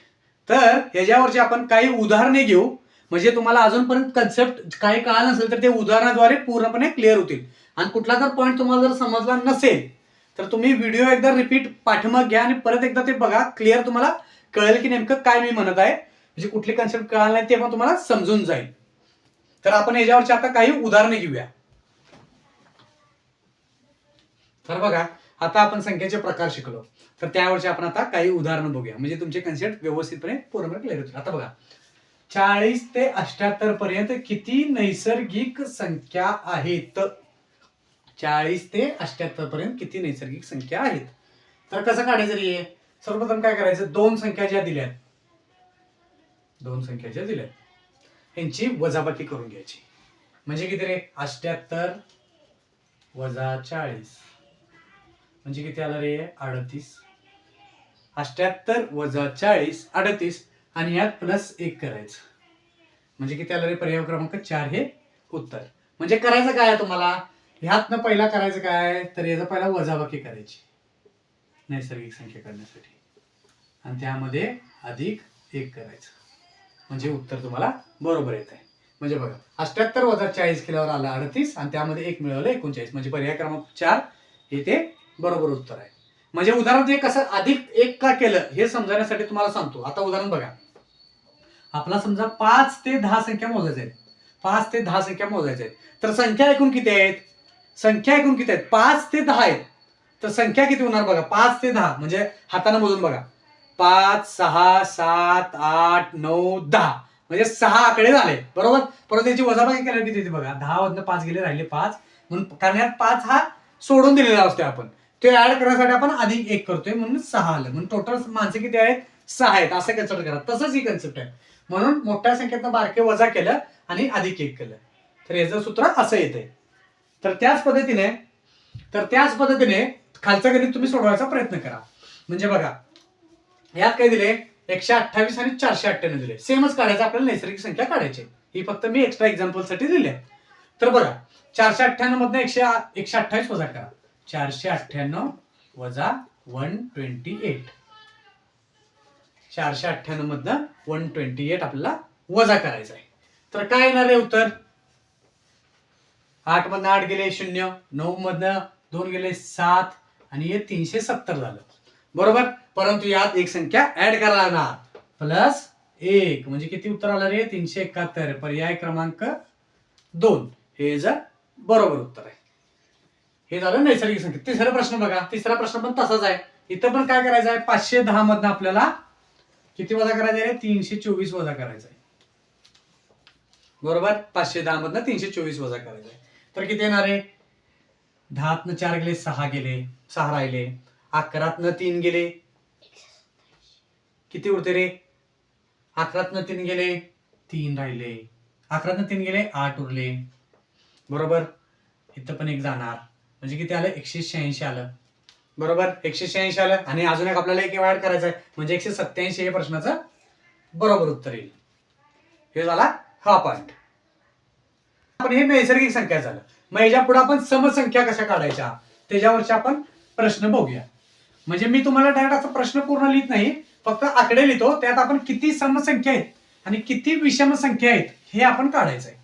तर याच्यावरची आपण काही उदाहरणे घेऊ, म्हणजे तुम्हाला अजूनपर्यंत कन्सेप्ट काही कळालं नसेल तर ते उदाहरणाद्वारे पूर्णपणे क्लिअर होतील. आणि कुठला जर पॉईंट तुम्हाला जर समजला नसेल तर तुम्ही व्हिडिओ एकदा रिपीट पाठीमाग घ्या आणि परत एकदा ते बघा. क्लिअर तुम्हाला कळेल की नेमकं काय मी म्हणत आहे, म्हणजे कुठले कन्सेप्ट कळाले नाही ते पण तुम्हाला समजून जाईल. तर आपण याच्यावरची आता काही उदाहरणे घेऊया. तर बघा, आता आपण संख्येचे प्रकार शिकलो, तर त्यावरची आपण आता काही उदाहरणं बघूया, म्हणजे तुमचे कन्सेप्ट व्यवस्थितपणे पूर्णपणे क्लिअर होतील. आता बघा, 40 ते 78 पर्यंत किती नैसर्गिक संख्या आहेत? 40 ते 78 पर्यंत किती नैसर्गिक संख्या आहेत? तर कसं काढायचं रे? सर्वप्रथम काय करायचं, दोन संख्या ज्या दिल्यात यांची वजाबाकी करून घ्यायची. म्हणजे किती रे? 78 वजा 40 म्हणजे किती आलं रे? 38. 78 वजा 40 38 आणि यात प्लस 1 करायचं म्हणजे किती आलं रे? पर्याय क्रमांक 4 हे उत्तर. म्हणजे करायचं काय तुम्हाला, ह्यातनं पहिला करायचं काय, तर याचा पहिला वजाबाकी करायची नैसर्गिक संख्या करण्यासाठी आणि त्यामध्ये अधिक 1 करायचं म्हणजे उत्तर तुम्हाला बरोबर येत आहे. म्हणजे बघा, 78 वजा 40 केल्यावर आलं 38 आणि त्यामध्ये 1 मिळवलं 39 म्हणजे पर्याय क्रमांक 4 हे ते बरोबर उत्तर आहे. म्हणजे उदाहरण ते कसं अधिक 1 का केलं हे समजण्यासाठी तुम्हाला सांगतो. आता उदाहरण बघा, आपला समजा 5 ते 10 संख्या मोजायच्या आहेत. 5 ते 10 संख्या मोजायच्या आहेत. तर संख्या एकूण किती आहेत? 5 ते 10 आहेत. तर संख्या किती होणार बघा, 5 ते 10 म्हणजे हाताने मोजून बघा, 5, 6, 7, 8, 9, 10 म्हणजे 6 आकडे झाले बरोबर. परत त्याची वजाबाकी करायला किती बघा, 10 मधनं 5 गेले, राहिले 5 म्हणून, कारण यात 5 हा सोडून दिलेला असतो आपण, ते ऍड करण्यासाठी आपण अधिक 1 करतोय म्हणून 6 आलं. म्हणून टोटल माणसं किती आहेत? 6 आहेत. असं कन्सेप्ट करा. तसंच ही कन्सेप्ट आहे. म्हणून मोठ्या संख्येतनं बारके वजा केलं आणि अधिक 1 केलं तर याचं सूत्र असं येतंय. तर त्याच पद्धतीने खालचं गणित तुम्ही सोडवायचा प्रयत्न करा. म्हणजे बघा, यात काय दिले? 128 आणि 498 दिले. सेमच काढायचं आपल्याला, नैसर्गिक संख्या काढायची. ही फक्त मी एक्स्ट्रा एक्झाम्पल साठी दिली आहे. तर बघा, 498 मधनं 128 वजा करा. 498 वजा 128. 498 मधनं 128 आपल्याला वजा करायचं आहे. तर काय येणार आहे उत्तर? 8 मधनं 8 गेले 0, 9 मधनं 2 गेले 7 आणि हे 370 झालं बरोबर. परंतु यात एक संख्या ऍड करायला लागणार, प्लस 1 म्हणजे किती उत्तर आलं रे? 371. पर्याय क्रमांक 2 हे जर बरोबर उत्तर आहे. हे झालं नैसर्गिक संख्या. तिसरा प्रश्न बघा, तिसरा प्रश्न पण तसाच आहे. इथं पण काय करायचं आहे? 510 मधनं आपल्याला किती वजा करायचं आहे? 324 वजा करायचं आहे बरोबर. 510 मधनं 324 वजा करायचं आहे तर किती येणार आहे? 10तनं 4 गेले, 6 गेले, 6 राहिले. 11तनं 3 गेले, किती उरते रे? 11तनं 3 गेले, 3 राहिले. 11तनं 3 गेले, 8 उरले बरोबर. इथं पण एक जाणार म्हणजे किती आलं? 186 आलं बरोबर. 186 आलं आणि अजून एक आपल्याला एक ऍड करायचं आहे म्हणजे 187 हे प्रश्नाचं बरोबर उत्तर येईल. हे झाला हा पॉइंट. आपण हे नैसर्गिक संख्या झालं. मग याच्या पुढे आपण समसंख्या कशा काढायच्या त्याच्यावरचे आपण प्रश्न बघूया. म्हणजे मी तुम्हाला डायरेक्ट असा प्रश्न पूर्ण लिहित नाही, फक्त आकडे लिहितो. त्यात आपण किती समसंख्या आहेत आणि किती विषम संख्या आहेत हे आपण काढायचं आहे.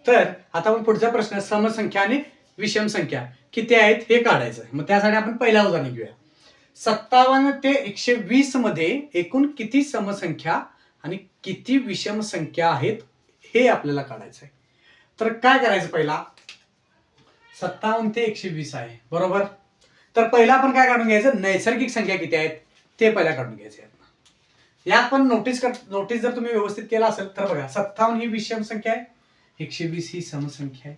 तर आता आपण पुढचा प्रश्न, समसंख्या आणि विषम संख्या किती आहेत हे काढायचं आहे. मग त्यासाठी आपण पहिला उदाहरण घेऊया. 57 ते 120 मध्ये एकूण किती समसंख्या आणि किती विषम संख्या आहेत हे आपल्याला काढायचं आहे. तर काय करायचं, पहिला 57 ते 120 आहे बरोबर. तर पहिला आपण काय काढून घ्यायचं? नैसर्गिक संख्या किती आहेत ते पहिला काढून घ्यायचे. यात पण नोटीस जर तुम्ही व्यवस्थित केला असेल तर बघा, 57 ही विषम संख्या आहे, 120 ही समसंख्या आहे.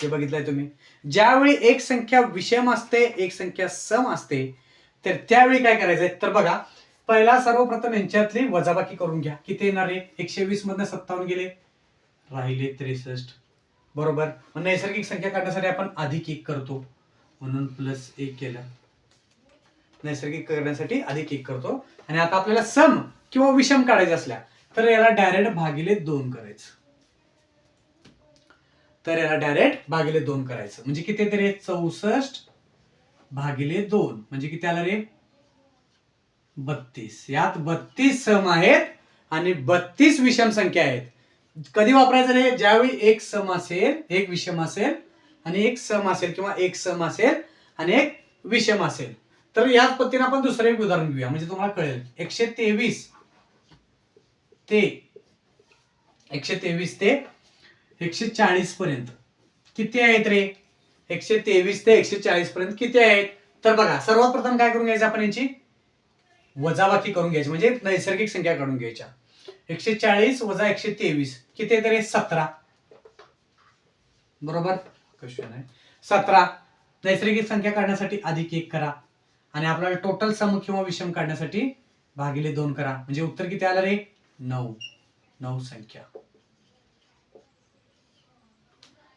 हे बघितलंय तुम्ही. ज्यावेळी एक संख्या विषम असते, एक संख्या सम असते, तर त्यावेळी काय करायचंय? तर बघा, पहिला सर्वप्रथम यांच्यातली वजाबाकी करून घ्या. किती येणार आहे? 120 मधनं 57 गेले, राहिले 63. बरोबर. मग नैसर्गिक संख्या काढण्यासाठी आपण +1 करतो, म्हणून +1 केलं. नैसर्गिक करण्यासाठी +1 करतो. आणि आता आपल्याला सम किंवा विषम काढायचे असल्या तर याला डायरेक्ट /2 करायचं. तर याला डायरेक्ट /2 करायचं. म्हणजे किती तरी 64/2 म्हणजे किती आलं रे? 32. यात 32 सम आहेत आणि 32 विषम संख्या आहेत. कधी वापरायचं रे? ज्यावेळी एक सम असेल, एक विषम असेल आणि एक सम असेल, किंवा एक सम असेल आणि एक विषम असेल. तर याच पद्धतीने आपण दुसरं एक उदाहरण घेऊया, म्हणजे तुम्हाला कळेल. 123 ते 140 पर्यंत किती आहेत रे? 123 ते 140 पर्यंत किती आहेत? तर बघा, सर्वात प्रथम काय करून घ्यायचं आपण? यांची वजाबाकी करून घ्यायची, म्हणजे नैसर्गिक संख्या काढून घ्यायच्या. 140 वजा 123 किती आहे? 17. बरोबर. क्वेश्चन आहे 17. नैसर्गिक संख्या काढण्यासाठी +1 करा आणि आपल्याला टोटल सम किंवा विषम काढण्यासाठी /2 करा. म्हणजे उत्तर किती आलं रे? 9 संख्या.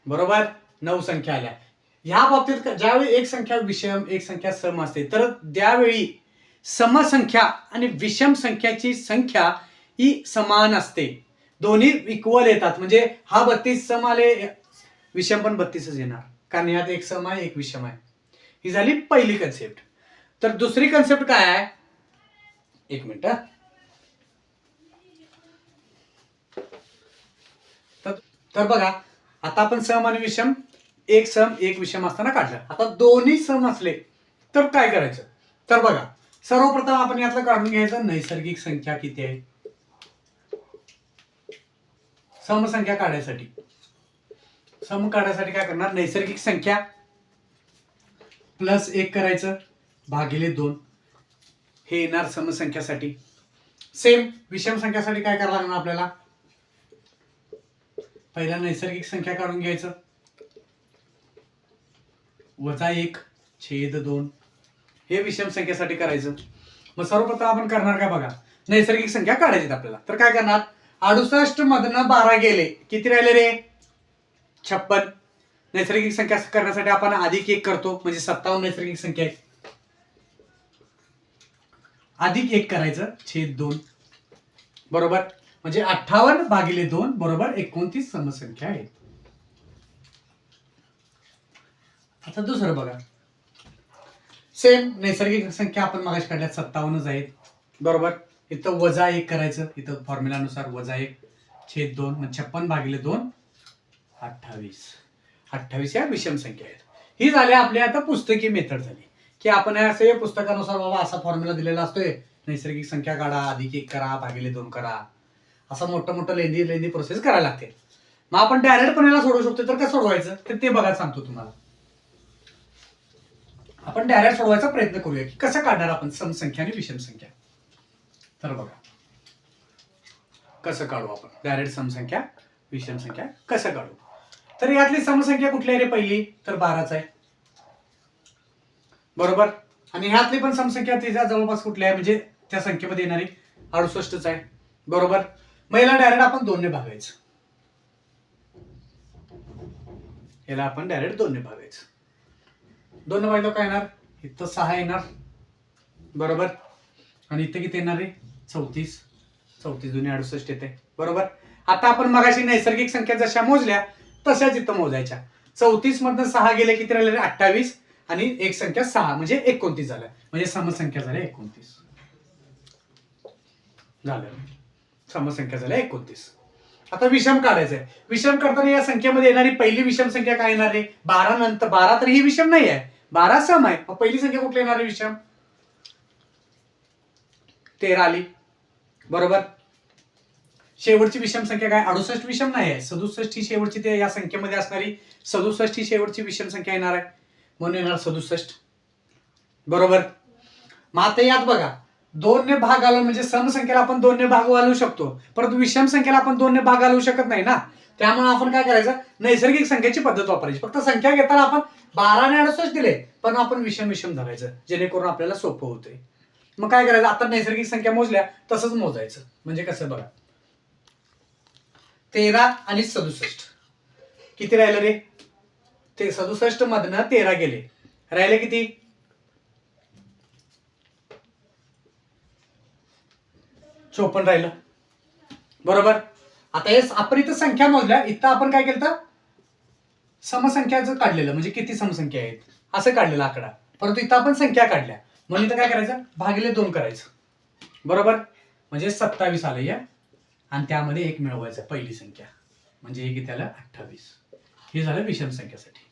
बरोबर. 9 संख्या आल्या. ह्या बाबतीत ज्यावेळी एक संख्या विषम, एक संख्या सम असते, तर त्यावेळी समसंख्या आणि विषम संख्याची संख्या ही समान असते. दोन्ही इक्वल येतात. म्हणजे हा 32 सम आले, विषम पण 32च येणार, कारण यात एक सम आहे, एक विषम आहे. ही झाली पहिली कन्सेप्ट. तर दुसरी कन्सेप्ट काय आहे? एक मिनिट. तर बघा, आता आपण सम आणि विषम, एक सम एक विषम असताना काढलं. आता दोन्ही सम असले तर काय करायचं? तर बघा, सर्वप्रथम आपण यातलं काढून घ्यायचं नैसर्गिक संख्या किती आहे. समसंख्या काढायसाठी काय करणार? नैसर्गिक संख्या +1 करायचं, /2 हे येणार समसंख्यासाठी. सेम विषम संख्यासाठी काय करायला लागणार आपल्याला? पहिला नैसर्गिक संख्या काढून घ्यायचं, -1/2 हे विषम संख्येसाठी करायचं. मग सर्वप्रथम आपण करणार काय बघा, नैसर्गिक संख्या काढायची आपल्याला. तर काय करणार? 68 मधनं 12 गेले, किती राहिले रे? 56. नैसर्गिक संख्या करण्यासाठी आपण +1 करतो, म्हणजे 57 नैसर्गिक संख्या आहे. +1 करायचं, /2. बरोबर. म्हणजे 58/2 बरोबर 29 समसंख्या आहे. आता दुसरं बघा, सेम नैसर्गिक संख्या आपण मागाशी काढल्यात 57च आहेत. बरोबर. इथं +1 करायचं, इथं फॉर्म्युलानुसार +1 /2 म्हणजे 56/2 28 या विषम संख्या आहेत. ही झाली आपली आता पुस्तकी मेथड झाली, की आपण असे पुस्तकानुसार बाबा असा फॉर्म्युला दिलेला असतोय, नैसर्गिक संख्या काढा, +1 करा, /2 करा, असं मोठं लेंदी प्रोसेस करायला लागते. मग आपण डायरेक्ट पण याला सोडवू शकतो. तर कसं सोडवायचं ते बघा, सांगतो तुम्हाला. आपण डायरेक्ट सोडवायचा प्रयत्न करूया, की कसं काढणार आपण समसंख्या आणि विषम संख्या. तर बघा कसं काढू आपण डायरेक्ट समसंख्या विषम संख्या कसं काढू. तर यातली समसंख्या कुठली आहे रे? पहिली तर 12च आहे. बरोबर. आणि ह्यातली पण समसंख्या तिच्या जवळपास कुठली आहे, म्हणजे त्या संख्येमध्ये येणारी 68च आहे. बरोबर. मग याला डायरेक्ट आपण 2 ने भागायचं. याला आपण डायरेक्ट 2 ने भागायचं. 2 ने भागलं काय येणार? इथं 6 येणार. बरोबर. आणि इथे किती येणार आहे? 34. 34 दुनी 68 येते. बरोबर. आता आपण मगाशी नैसर्गिक संख्या जशा मोजल्या तशाच इथं मोजायच्या. 34 मधनं 6 गेले, किती राहिले? 28. आणि एक संख्या 6 म्हणजे 29 झालं. म्हणजे समसंख्या झाल्या 29 झालं. समसंख्या झाल्या 29. आता विषम काढायचंय. विषम करताना या संख्येमध्ये येणारी पहिली विषम संख्या काय येणार आहे? 12 नंतर 12 तर ही विषम नाही आहे, 12 सम आहे. मग पहिली संख्या कुठली येणार आहे विषम? 13 आली. बरोबर. शेवटची विषम संख्या काय? 68 विषम नाही आहे, 67 ही शेवटची ते या संख्येमध्ये असणारी 67 ही शेवटची विषम संख्या येणार आहे, म्हणून येणार 67. बरोबर. मग आता यात बघा, 2 ने भाग घालून, म्हणजे समसंख्येला आपण 2 ने भाग घालू शकतो, परंतु विषम संख्येला आपण 2 ने भाग घालू शकत नाही ना. त्यामुळे आपण काय करायचं? नैसर्गिक संख्येची पद्धत वापरायची. फक्त संख्या घेताना आपण 12 ने 68 दिले, पण आपण विषम धरायचं, जेणेकरून आपल्याला सोपं होतंय. मग काय करायचं, आता नैसर्गिक संख्या मोजल्या तसंच मोजायचं. म्हणजे कसं बघा, 13 आणि 67 किती राहिलं रे, ते 67 मधनं 13 गेले, राहिले किती, 54 राहिलं. बरोबर. आता हे आपण इथं संख्या मोजल्या, इथं आपण काय केलं, समसंख्याचं काढलेलं, म्हणजे किती समसंख्या आहेत असं काढलेलं आकडा. परंतु इथं आपण संख्या काढल्या, म्हणून इथं काय करायचं, भागिले 2 करायचं. बरोबर. म्हणजे 27 आलं या, आणि त्यामध्ये 1 मिळवायचं पहिली संख्या, म्हणजे हे किती आलं, 28. हे झालं विषम संख्यासाठी.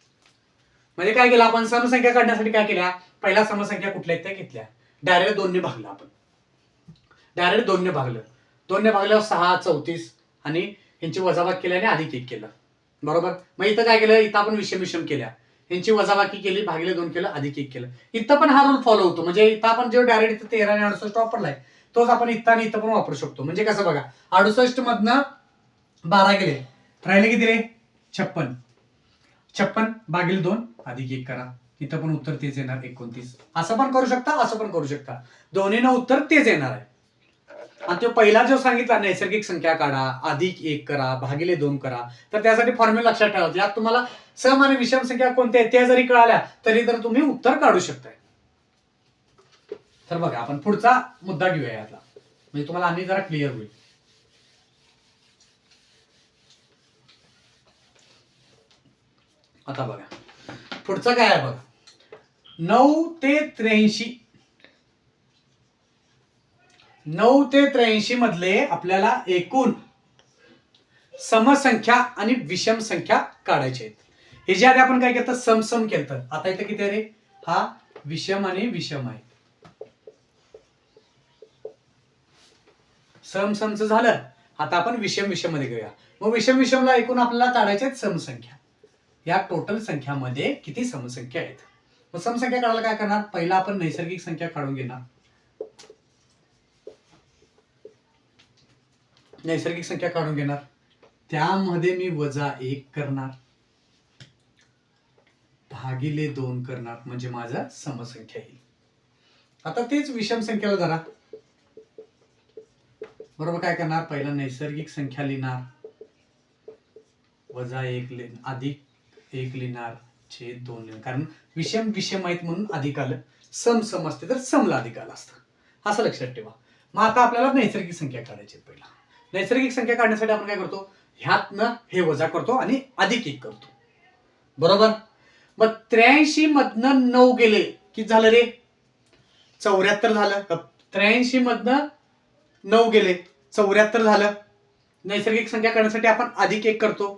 म्हणजे काय केलं आपण, समसंख्या काढण्यासाठी काय केल्या, पहिला समसंख्या कुठल्या त्या घेतल्या, डायरेक्ट 2 ने भागलं आपण, डायरेक्ट 2 ने भागलं. 2 ने भागल्यावर 6, 34 आणि यांची वजाबाकी केल्याने अधिक 1 केलं. बरोबर. मग इथं काय केलं, इथं आपण विषम विषम केल्या, यांची वजाबाकी केली, भागिले 2 केलं, अधिक 1 केलं. इथं पण हा रूल फॉलो होतो. म्हणजे इथं आपण जो डायरेक्ट इथं 13 आणि 68 वापरलाय तोच आपण इथं आणि इथं पण वापरू शकतो. म्हणजे कसं बघा, 68 मधनं 12 गेले, राहिले किती रे, 56. 56 भागिले 2 अधिक 1 करा, इथं पण उत्तर तेच येणार 29. असं पण करू शकता, असं पण करू शकता, दोन्हीनं उत्तर तेच येणार आहे. आणि तो पहिला जो सांगितला नैसर्गिक संख्या काढा, अधिक 1 करा, भागिले 2 करा, तर त्यासाठी फॉर्म्युला लक्षात ठेवा. यात तुम्हाला सम आणि विषम संख्या कोणत्या आहेत त्या जरी कळाल्या तरी तर तुम्ही उत्तर काढू शकताय. तर बघा, आपण पुढचा मुद्दा घेऊया यातला, म्हणजे तुम्हाला आणि जरा क्लिअर होईल. आता बघा पुढचं काय आहे बघा, 9 ते 83. 9 ते 83 मधले आपल्याला एकूण समसंख्या आणि विषम संख्या काढायचे आहेत. हे जे आधी आपण काय केलं, सम केलं. आता इथे किती आहे रे, हा विषम आणि विषम आहे. समच झालं, आता आपण विषम विषम मध्ये घेऊया. मग विषम विषमला एकूण आपल्याला काढायचे आहेत समसंख्या. या टोटल संख्यामध्ये किती समसंख्या आहेत. मग समसंख्या काढायला काय करणार, पहिला आपण नैसर्गिक संख्या काढून घेणार. नैसर्गिक संख्या काढून घेणार, त्यामध्ये मी -1 करणार, भागिले 2 करणार, म्हणजे माझा समसंख्या येईल. आता तेच विषम संख्याला धरा. बरोबर. काय करणार, पहिला नैसर्गिक संख्या लिहिणार, -1 अधिक 1 लिहिणार, छेद 2 लिहिणार. कारण विषम विषम आहेत म्हणून अधिक आलं, सम असते तर समला अधिक आलं असतं, असं लक्षात ठेवा. मग आता आपल्याला नैसर्गिक संख्या काढायची. पहिला नैसर्गिक संख्या काढण्यासाठी आपण काय करतो, ह्यातनं हे वजा करतो आणि अधिक 1 करतो. बरोबर. मग 83 मधनं 9 गेले, किती झालं रे, 74 झालं. 83 मधनं 9 गेले, 74 झालं. नैसर्गिक संख्या काढण्यासाठी आपण अधिक 1 करतो,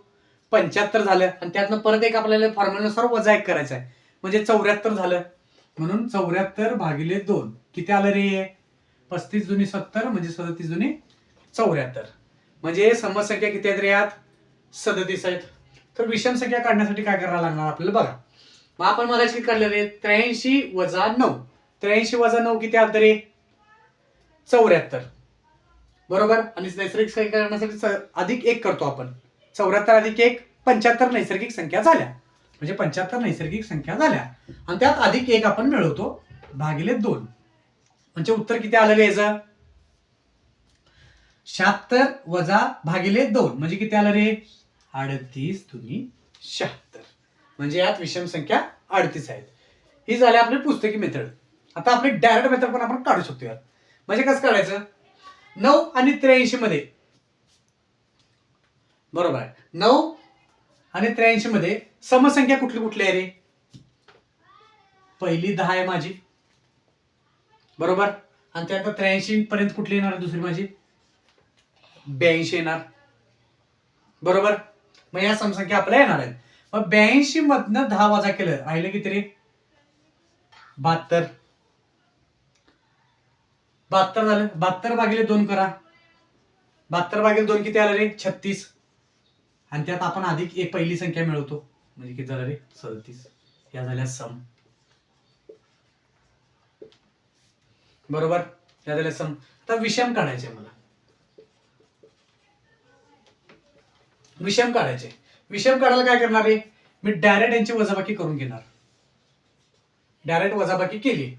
75 झालं. आणि त्यातनं परत एक आपल्याला फॉर्म्युलानुसार वजा 1 करायचा आहे, म्हणजे 74 झालं. म्हणून 74 भागिले 2 किती आलं रे, 35 दुनी 70 म्हणजे 37 दुनी 74. म्हणजे समसंख्या किती आहेत रे, यात 37 आहेत. तर विषम संख्या काढण्यासाठी काय करायला लागणार आपल्याला बघा. मग आपण मगाशी किती काढलं रे, 83 वजा 9. 83 वजा 9 किती आलं रे, 74. बरोबर. आणि नैसर्गिक संख्या काढण्यासाठी अधिक 1 करतो आपण, 74 अधिक 1 75 नैसर्गिक संख्या झाल्या, म्हणजे 75 नैसर्गिक संख्या झाल्या. आणि त्यात अधिक 1 आपण मिळवतो, भागिले 2. म्हणजे उत्तर किती आलं रे याचं, 76 वजा भागिले 2 म्हणजे किती आलं रे, 38 दुनी 76. म्हणजे यात विषम संख्या 38 आहेत. ही झाली आपली पुस्तकी मेथड. आता आपली डायरेक्ट मेथड पण आपण काढू शकतो यात. म्हणजे कसं काढायचं, 9 आणि 83 मध्ये, बरोबर आहे, 9 आणि 83 मध्ये समसंख्या कुठली कुठली आहे रे, पहिली 10 आहे माझी, बरोबर. आणि त्यानंतर 83 पर्यंत कुठली येणार, दुसरी माझी 82 येणार, बरोबर. मग या समसंख्या आपल्याला येणार आहेत. मग 82 मधनं 10 वजा केलं, राहिलं किती रे, 72. 72 झालं. 72 भागिले 2 करा, 72 भागिले 2 किती आलं रे, 36. आणि त्यात आपण अधिक एक पहिली संख्या मिळवतो, म्हणजे किती झालं रे, 37. या झाल्या सम, बरोबर. या झाल्या सम. आता विषम काढायचे मला, विषम काढायचे. विषम काढायला काय करणार आहे, मी डायरेक्ट यांची वजाबाकी करून घेणार. डायरेक्ट वजाबाकी केली,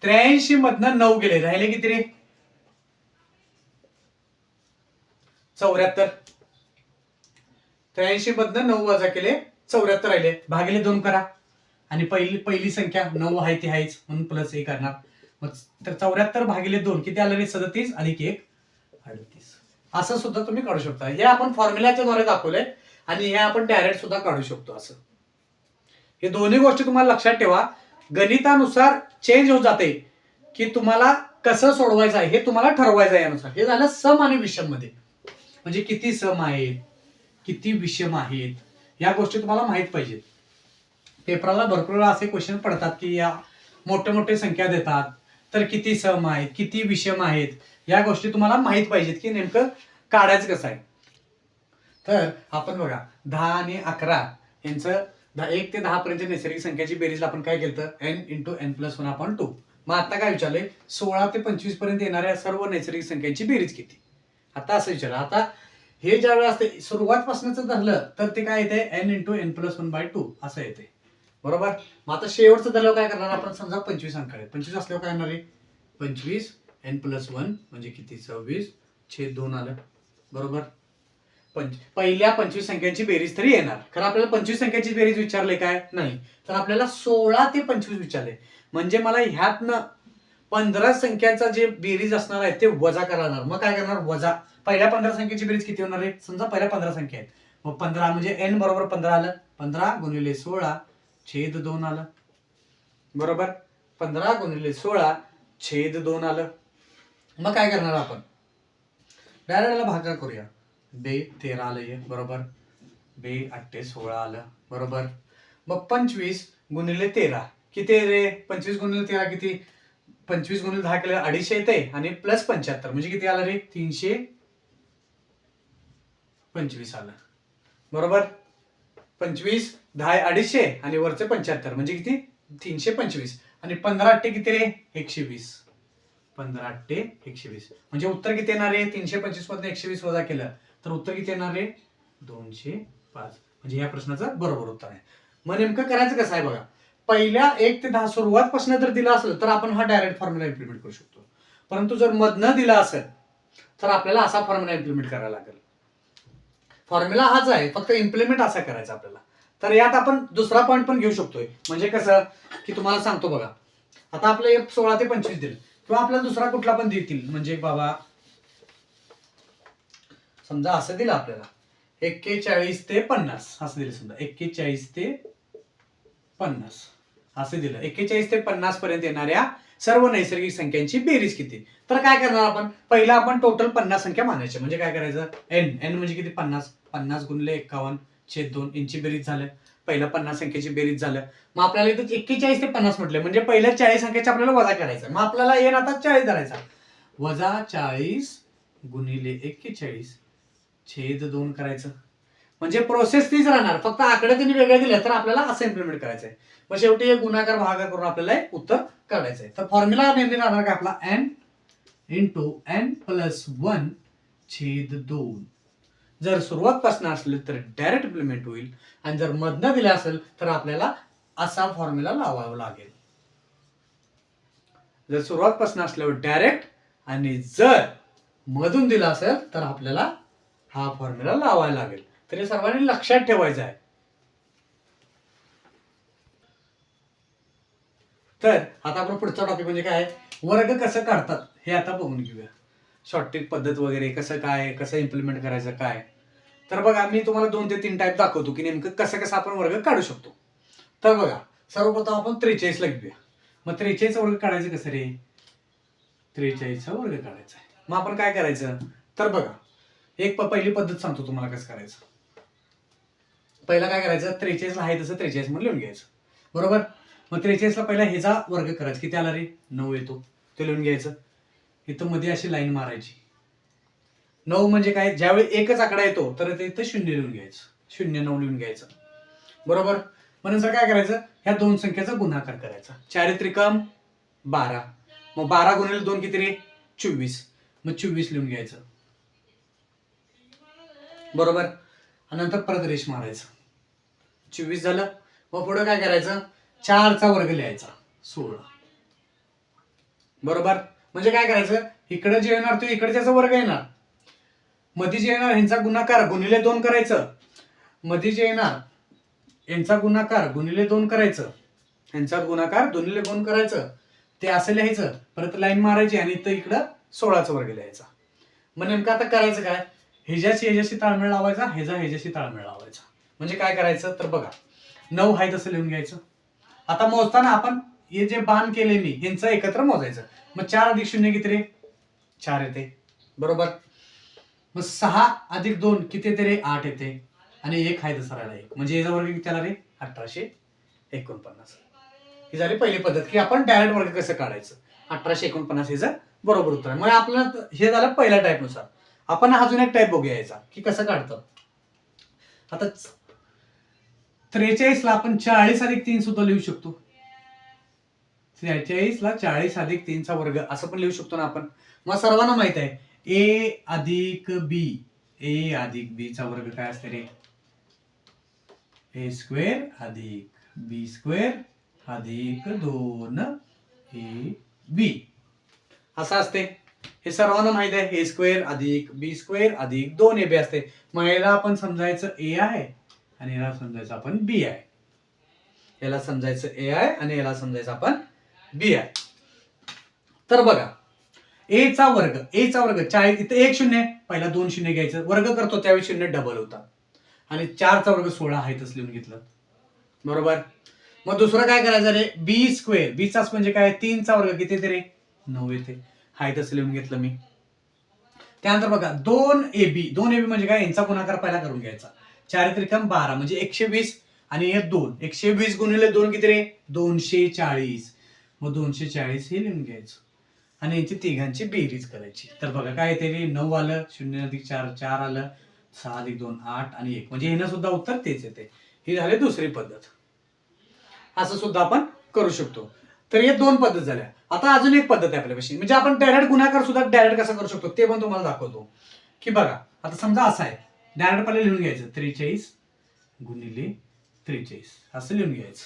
83 मधनं 9 गेले, राहिले किती रे? 74. 83 मधनं 9 वजा केले 74 राहिले, भागिले 2 करा. आणि पहिली संख्या 9 आहे ती आहेच म्हणून प्लस 1 करणार. मग तर 74 भागिले 2 किती आलं रे? 37 अधिक 1 38. असं सुद्धा तुम्ही काढू शकता. हे आपण फॉर्म्युलाच्या द्वारे दाखवलंय आणि हे आपण डायरेक्ट सुद्धा काढू शकतो. असं हे दोन्ही गोष्टी तुम्हाला लक्षात ठेवा. गणितानुसार चेंज होत जाते की तुम्हाला कसं सोडवायचं आहे हे तुम्हाला ठरवायचं आहे. यानुसार हे झालं सम आणि विषम मध्ये, म्हणजे किती सम आहेत किती विषम आहेत या गोष्टी तुम्हाला माहित पाहिजेत. पेपरला भरपूर वेळा असे क्वेश्चन पडतात की या मोठे मोठे संख्या देतात तर किती सम आहेत किती विषम आहेत या गोष्टी तुम्हाला माहित पाहिजेत की नेमकं काढायचं कसं आहे. तर आपण बघा 10 आणि 11 यांचं 1 ते 10 पर्यंत नैसर्गिक संख्याची बेरीज आपण काय केलं? n × n+1/2. मग आता काय विचारलंय? 16 ते 25 पर्यंत येणाऱ्या सर्व नैसर्गिक संख्यांची बेरीज किती? आता असं विचारलं. आता हे ज्या वेळेस असते सुरुवातपासूनच धरलं तर ते काय येते? n × n+1/2 असं येते, बरोबर. मग आता शेवटचं धरल्यावर काय करणार आपण? समजा 25 अंक आहेत. 25 असल्यावर काय येणार आहे? 25 n+1 म्हणजे किती? 26/2 आलं, बरोबर. पहिल्या 25 संख्यांची बेरीज तरी येणार, कारण आपल्याला 25 संख्यांची बेरीज विचारले काय? नाही. तर आपल्याला 16 ते 25 विचारले, म्हणजे मला ह्यातनं 15 संख्यांचा जे बेरीज असणार आहे ते वजा करणार. मग काय करणार? वजा पहिल्या 15 संख्येची बेरीज किती होणार आहे? समजा पहिल्या 15 संख्या आहेत, मग 15 म्हणजे n बरोबर 15 आलं. 15 × 16/2 आलं, बरोबर. 15 × 16/2 आलं. मग काय करणार आपण? डायरेक्ट भागाकार करूया. 13 आलं हे, बरोबर. 8 16 आलं, बरोबर. मग 25 × 13 किती रे? 25 × 13 किती? 25 × 10 केलं 250 येते आणि प्लस 75 म्हणजे किती आलं रे? 325 आलं, बरोबर. 25 10 250 आणि वरचे 75 म्हणजे किती? 325 आणि 15 8 किती रे? 120. 15 8 120 म्हणजे उत्तर किती येणार आहे? 325 मधून 120 वजा केलं तर उत्तर किती येणार आहे? 205. म्हणजे या प्रश्नाचं बरोबर उत्तर आहे. मग नेमकं करायचं कसं आहे बघा. पहिल्या 1 ते 10 सुरुवातपासून जर दिला असेल तर आपण हा डायरेक्ट फॉर्म्युला इम्प्लिमेंट करू शकतो, परंतु जर मधनं दिला असेल तर आपल्याला असा फॉर्म्युला इम्प्लिमेंट करायला लागेल. फॉर्म्युला हाच आहे, फक्त इम्प्लिमेंट असा करायचा आपल्याला. तर यात आपण दुसरा पॉईंट पण घेऊ शकतोय, म्हणजे कसं की तुम्हाला सांगतो बघा. आता आपले 16 ते 25 दिले किंवा आपल्याला दुसरा कुठला पण देतील, म्हणजे बाबा समजा असं दिलं आपल्याला 41 ते 50 असं दिलं. समजा 41 ते 50 असं दिलं. 41 ते 50 पर्यंत येणाऱ्या सर्व नैसर्गिक संख्यांची बेरीज किती? तर काय करणार आपण? पहिला आपण टोटल 50 संख्या मानायच्या. म्हणजे काय करायचं? n म्हणजे किती? 50. 50 × 51/2 यांची बेरीज झालं. पहिल्या 50 संख्येची बेरीज झालं. मग आपल्याला इथं 41 ते 50 म्हटले म्हणजे पहिल्या 40 संख्येचा आपल्याला वजा करायचं. मग आपल्याला n आता 40 धरायचा. वजा 40 × 41/2 करायचं. म्हणजे प्रोसेस तीच राहणार, फक्त आकडे त्यांनी वेगळे दिले तर आपल्याला असं इम्प्लिमेंट करायचं आहे. मग शेवटी एक गुणाकार भागाकार करून आपल्याला उत्तर काढायचं आहे. तर फॉर्म्युला नेहमी राहणार का आपला? n × n+1/2. जर सुरुवातपासून असले तर डायरेक्ट इम्प्लिमेंट होईल आणि जर मधनं दिलं असेल तर आपल्याला असा फॉर्म्युला लावावा लागेल. जर सुरुवातपासून असल्यावर डायरेक्ट आणि जर मधून दिला असेल तर आपल्याला हा फॉर्म्युला लावायला लागेल. तरी सर्वांनी लक्षात ठेवायचं आहे. तर आता आपण पुढचा टॉपिक म्हणजे काय? वर्ग कसं काढतात हे आता बघून घेऊया. शॉर्टट्रिक पद्धत वगैरे कसं इम्प्लिमेंट करायचं काय. तर बघा मी तुम्हाला 2 ते 3 टाईप दाखवतो की नेमकं कसं आपण वर्ग काढू शकतो. तर बघा सर्वप्रथम आपण 43 ला घेऊया. मग 43 चा वर्ग काढायचं कसं रे? 43 चा वर्ग काढायचा आहे. मग आपण काय करायचं? तर बघा एक पहिली पद्धत सांगतो तुम्हाला कसं करायचं. पहिला काय करायचं? 43 ला आहे तसं 43 म्हणून लिहून घ्यायचं, बरोबर. मग 43 ला पहिला ह्याचा वर्ग करायचा. किती आला रे? 9 येतो, ते लिहून घ्यायचं. इथं मध्ये अशी लाईन मारायची. 9 म्हणजे काय? ज्यावेळी एकच आकडा येतो तर इथं 0 लिहून घ्यायचं. 0 9 लिहून घ्यायचं, बरोबर. मग नंतर काय करायचं? ह्या दोन संख्येचा गुणाकार करायचा. 4 त्रिकम 12. मग 12 × 2 किती रे? 24. मग 24 लिहून घ्यायचं, बरोबर. आणि नंतर परत रेष मारायचं. 24 झालं. मग पुढे काय करायचं? 4 चा वर्ग लिहायचा 16. बरोबर. म्हणजे काय करायचं, इकडे जे येणार ते इकडे त्याचा वर्ग येणार, मध्ये जे येणार ह्यांचा गुणाकार गुणिले 2 करायचं, मध्ये जे येणार यांचा गुणाकार गुणिले 2 करायचं, ह्यांचा गुणाकार गुणिले 2 करायचं, ते असं लिहायचं, परत लाईन मारायची आणि इकडं 16चा वर्ग लिहायचा. मग नेमकं आता करायचं काय, ह्याच्याशी ताळमेळ लावायचा, ह्याच्याशी ताळमेळ लावायचा. म्हणजे काय करायचं तर बघा, 9 आहे तसं लिहून घ्यायचं. आता मोजताना आपण हे जे बाण केले मी यांचं एकत्र मोजायचं. मग 4 अधिक 0 किती रे, 4 येते, बरोबर. मग 6 अधिक 2 किती येते रे, 8 येते, आणि 1 आहे तसं राहिला 1, म्हणजे याचा वर्ग किती आला रे, 1849. ही झाली पहिली पद्धत की आपण डायरेक्ट वर्ग कसं काढायचं. 1849 हे बरोबर उत्तर आहे. मग आपल्याला हे झालं पहिल्या टाईप नुसार. आपण अजून एक टाईप बघूया याचा की कसं काढतं. आता 43 ला आपण 40 अधिक 3 सुद्धा लिहू शकतो. 43 ला 40 अधिक 3 चा वर्ग असं पण लिहू शकतो ना आपण. मग सर्वांना माहित आहे ए अधिक बी चा वर्ग काय असते रे, ए स्क्वेअर अधिक बी स्क्वेअर अधिक 2ab असं असते. हे सर्वांना माहित आहे, ए स्क्वेअर अधिक बी स्क्वेअर अधिक 2ab असते. मग याला आपण समजायचं ए आहे आणि याला समजायचं आपण बी आहे. याला समजायचं ए आहे आणि याला समजायचं आपण बी आहे. तर बघा, ए चा वर्ग 40, इथं 1 शून्य, पहिला 2 शून्य घ्यायचं, वर्ग करतो त्यावेळी शून्य डबल होता, आणि 4 चा वर्ग 16 आहे तसं लिहून घेतलं, बरोबर. मग दुसरं काय करायचं रे, बी स्क्वेअर, बी चा म्हणजे काय, 3 चा वर्ग किती येते रे, 9 येते, हाय तसं लिहून घेतलं मी. त्यानंतर बघा 2ab म्हणजे काय, यांचा गुणाकार पहिला करून घ्यायचा. 4 त्रिकम 12 म्हणजे 120, आणि हे 2, 120 गुणिले 2 किती रे, 240. मग 240 हे लिहून घ्यायचं आणि यांची तिघांची बेरीज करायची. तर बघा काय येते रे, 9 आलं, 0 अधिक 4 4 आलं, 6 अधिक 2 8 आणि 1, म्हणजे येणं सुद्धा उत्तर तेच येते. ही झाली दुसरी पद्धत. असं सुद्धा आपण करू शकतो. तर हे 2 पद्धत झाल्या. आता अजून एक पद्धत आहे आपल्यापाशी, म्हणजे आपण डायरेक्ट गुणाकार सुद्धा डायरेक्ट कसं करू शकतो ते पण तुम्हाला दाखवतो. की बघा आता समजा असं आहे, डायरेक्ट पहिला लिहून घ्यायचं 43 गुणिले 43 असं लिहून घ्यायचं.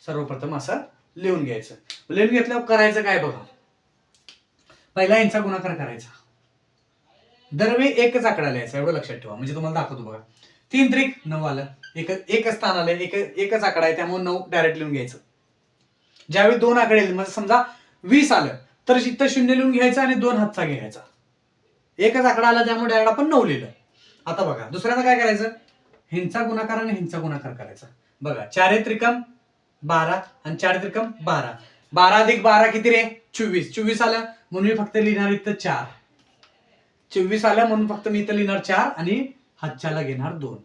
सर्वप्रथम असं लिहून घ्यायचं. लिहून घेतल्यावर करायचं काय बघा, पहिला यांचा गुणाकार करायचा, दरवेळी एकच आकडा लिहायचा, एवढं लक्षात ठेवा. म्हणजे तुम्हाला दाखवतो बघा, 3 त्रिक 9 आलं, एकच स्थान आलं, एकच आकडा आहे त्यामुळे 9 डायरेक्ट लिहून घ्यायचं. ज्यावेळी 2 आकडे येईल, म्हणजे समजा 20 आलं तर इथं 0 लिहून घ्यायचं आणि 2 हातचा घ्यायचा. एकच आकडा आला त्यामुळे डायरेक्ट आपण 9 लिहिलं. आता बघा दुसऱ्यांदा काय करायचं, ह्यांचा गुणाकार आणि ह्यांचा गुणाकार करायचा. बघा 4 त्रिकम 12 आणि 4 त्रिकम 12, 12 अधिक 12 किती रे, 24 आलं म्हणून मी फक्त लिहिणार इथं 4, 24 आलं म्हणून फक्त मी इथं लिहिणार 4 आणि हातच्याला घेणार 2.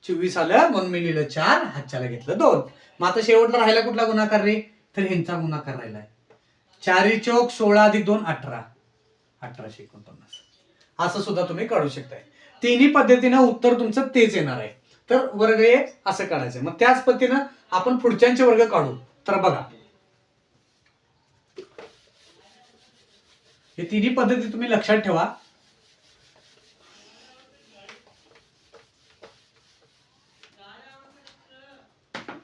24 आलं म्हणून मी लिहिलं 4, हातच्याला घेतलं 2. मग आता शेवटला राहिला कुठला गुणाकार रे, तर ह्यांचा गुणाकार राहिलाय. 4 चौक 16 अधिक 2 18, 1849. असं सुद्धा तुम्ही काढू शकताय. तिन्ही पद्धतीनं उत्तर तुमचं तेच येणार आहे. तर वर्ग हे असं काढायचं. मग त्याच पद्धतीनं आपण पुढच्यांचे वर्ग काढू. तर बघा, हे तिन्ही पद्धती तुम्ही लक्षात ठेवा.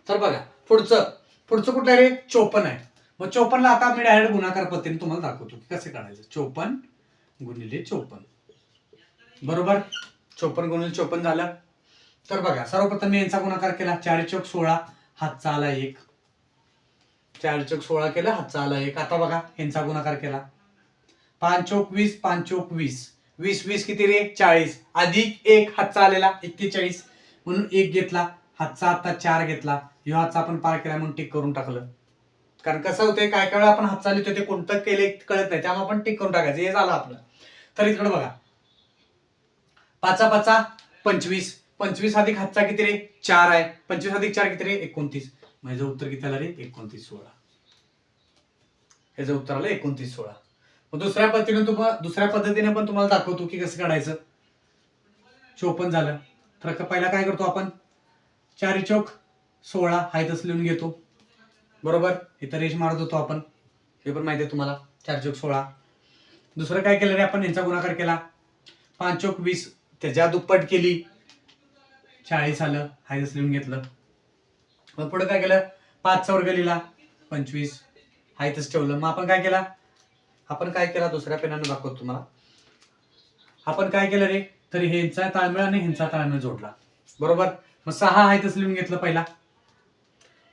तर बघा पुढचं कुठलं रे, 54 आहे. मग 54 ला आता मी डायरेक्ट गुणाकार पद्धतीने तुम्हाला दाखवतो की कसं काढायचं. 54 गुणिले 54, बरोबर. 54 गुणिले 54 झालं. तर बघा सर्वप्रथम मी यांचा गुणाकार केला, 4 चौक 16, हातचा आला 1, 4 चौक 16 केलं, हातचा आला 1. आता बघा यांचा गुणाकार केला, 5 चौक 20, 5 चौक 20, 20 किती रे, 40 अधिक 1 हातचा आलेला 41 म्हणून 1 घेतला, हातचा आता 4 घेतला, ह्यो हातचा आपण पार केला म्हणून टिक करून टाकलं. कारण कसं होतंय, काय काय वेळा आपण हातचा लिहितो ते कोणतं केले कळत नाही, त्यामुळे आपण टिक करून टाकायचं. हे झालं आपलं. तर इकडे बघा 5 5 25, 25 अधिक हातचा किती रे, 4 आहे, 25 अधिक 4 किती रे, 29. माझं उत्तर किती आलं रे, 29 16. ह्याचं उत्तर आलं 29 16. मग दुसऱ्या पद्धतीने पण तुम्हाला दाखवतो की कसं काढायचं. 54 झालं तर पहिला काय करतो आपण, 4 चौक 16 हाय तसं लिहून घेतो, बरोबर. इथं रेष मारत होतो आपण, हे पण माहिती आहे तुम्हाला, 4 चौक 16. दुसरं काय केलं रे आपण, यांचा गुणाकार केला, 5 चौक 20 त्याच्या दुप्पट केली, 40 आलं, हाय तसं लिहून घेतलं. मग पुढे काय केलं, 5 चा वर्ग लिहिला, 25 हायतच ठेवलं. मग आपण काय केला दुसऱ्या पेनानं दाखवतो तुम्हाला. आपण काय केलं रे, तर ह्यांचा ताळमेळ आणि ह्यांचा ताळमेळ जोडला. बरोबर. मग 6 हायतच लिहून घेतलं पहिला.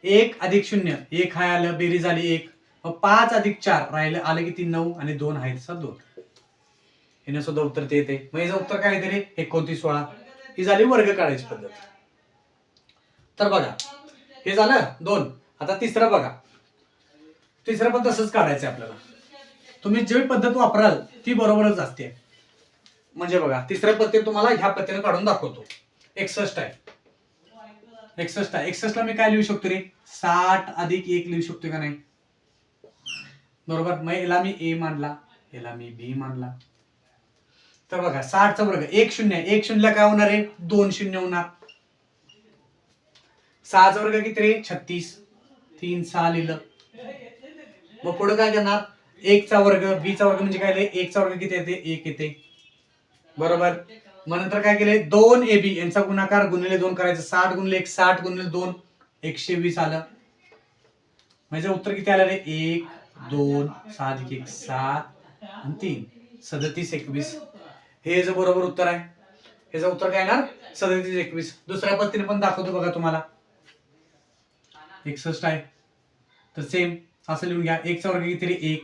1 अधिक 0 1 हाय आलं, बेरीज आली 1. मग 5 अधिक 4 राहिलं, आलं किती 9 आणि 2 हायतचा 2. हिने सुद्धा उत्तर ते येते. मग याचं उत्तर काय येते रे, 29 16. ही झाली वर्ग काढायची पद्धत. तर बघा हे झालं 2. आता तिसरं बघा. तिसरं पण तसंच काढायचं आपल्याला. तुम्ही जी पद्धत वापराल ती बरोबरच असते. म्हणजे बघा तिसऱ्या पद्धतीने तुम्हाला ह्या पद्धतीने काढून दाखवतो. 61 आहे. 61 ला मी काय लिहू शकतो रे, 60 अधिक 1 लिहू शकतो का नाही. बरोबर. मग याला मी ए मानला, याला मी बी मानला. तर बघा 60 चा वर्ग 1 0 आहे. 1 0 ला काय होणार आहे, 2 0 होणार. 6 चा वर्ग किती रे, 36. 3 6 लिहिलं. मग पुढे काय करणार, 1 चा वर्ग, बी चा वर्ग म्हणजे काय, 1 चा वर्ग किती येते, 1 येते. बरोबर. मग नंतर काय केले, 2 AB यांचा गुणाकार गुणिले 2 करायचं. 60 गुणिले 1 60 गुणिले 2 120 आलं. म्हणजे उत्तर किती आलं रे, 1 2 6 अधिक 1 7 आणि 3 37 21. हे जे बरोबर उत्तर आहे. ह्याचं उत्तर काय येणार, 37 21. दुसऱ्या पद्धतीने पण दाखवतो बघा तुम्हाला. 61 आहे. तर सेम असं लिहून घ्या. 1 चा वर्ग किती रे, 1.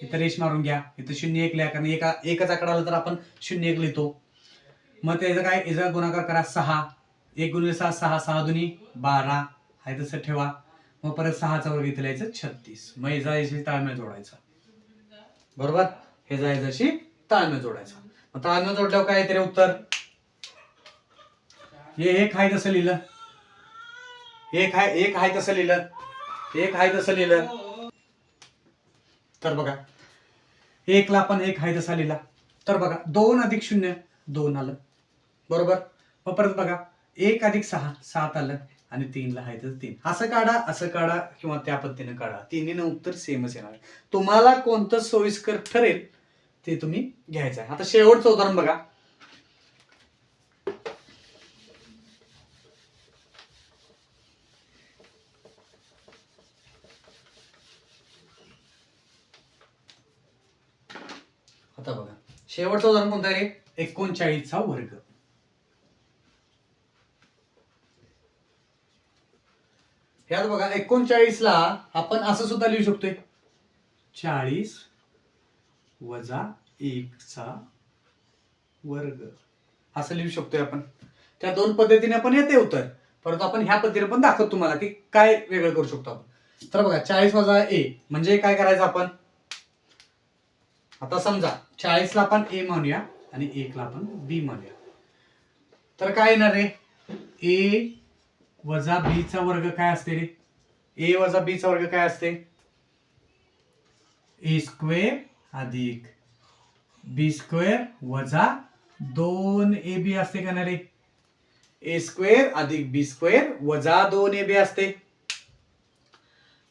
इथं रेष मारून घ्या. इथं 0 1 लिहा, कारण एकच आकडा आला तर आपण 0 1 लिहितो. मग त्याचं काय, याचा गुणाकार करा 6. 1 गुणिले 6 6 6 दुनी 12 आहे तसं ठेवा. मग परत 6 चा वर्ग इथे लिहायचं 36. मग याच्याशी ताळमेळ जोडायचा. बरोबर. हे जायच्याशी ताळमेळ जोडायचा. मग ताळमेळ जोडल्यावर काय येते रे उत्तर, हे 1 आहे तसं लिहिलं. 1 आहे तसं लिहिलं. 1 आहे तसं लिहिलं. तर बघा 1 ला आपण 1 आहे तसा लिहिला. तर बघा 2 अधिक 0 2 आलं. बरोबर. मग परत बघा 1 अधिक 6 7 आलं आणि 3 ला आहे तर 3. असं काढा किंवा त्या पद्धतीने काढा. तिन्हीनं उत्तर सेमच येणार. तुम्हाला कोणतं सोयीस्कर ठरेल ते तुम्ही घ्यायचं आहे. आता शेवटचं उदाहरण बघा. आता बघा शेवटचं उदाहरण कोणतं आहे रे, 39 चा वर्ग. यात बघा 39 ला आपण असं सुद्धा लिहू शकतोय, 40 वजा 1 चा वर्ग असं लिहू शकतोय आपण. त्या दोन पद्धतीने आपण येते उत्तर. परंतु आपण ह्या पद्धतीने पण दाखवतो तुम्हाला की काय वेगळं करू शकतो आपण. तर बघा 40 वजा ए म्हणजे काय करायचं आपण. आता समजा 40 ला आपण ए म्हणूया आणि 1 ला आपण बी म्हणूया. तर काय येणार रे, ए वजा बी चा वर्ग काय असते रे, ए वजा बी चा वर्ग काय असते, ए स्क्वेअर अधिक बी स्क्वेअर वजा 2ab असते का ना रे. ए स्क्वेअर अधिक बी स्क्वेअर वजा 2ab असते.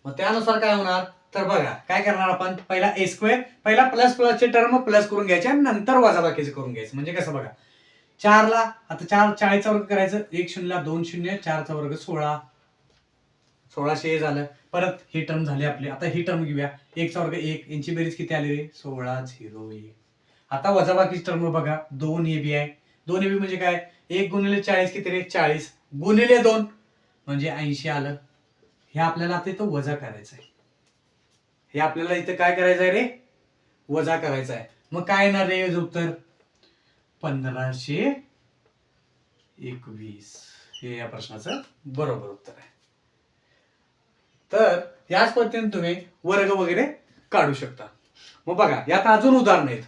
मग त्यानुसार काय होणार, तर बघा काय करणार आपण, पहिला ए स्क्वेअर, पहिला प्लस प्लसचे टर्म प्लस करून घ्यायचे आणि नंतर वजाबाकीचे करून घ्यायचं. म्हणजे कसं बघा, 4 ला आता 40 चा वर्ग करायचं, 1 0 ला 2 0 4 चा वर्ग 16 1600 झालं. परत ही टर्म झाली आपली. आता ही टर्म घेऊया, 1 चा वर्ग 1 यांची बेरीज किती आली रे, 16 0 1. आता वजाबाकीची टर्म बघा, 2ab आहे. 2ab म्हणजे काय, 1 गुणिले 40 किती रे, 40 गुणिले 2 म्हणजे 80 आलं. हे आपल्याला आता इथं वजा करायचं आहे. हे आपल्याला इथं काय करायचं आहे रे, वजा करायचं आहे. मग काय येणार रे उत्तर, 1521. हे या प्रश्नाचं बरोबर उत्तर आहे. तर याच पद्धतीने तुम्ही वर्ग वगैरे काढू शकता. मग बघा यात अजून उदाहरण आहेत,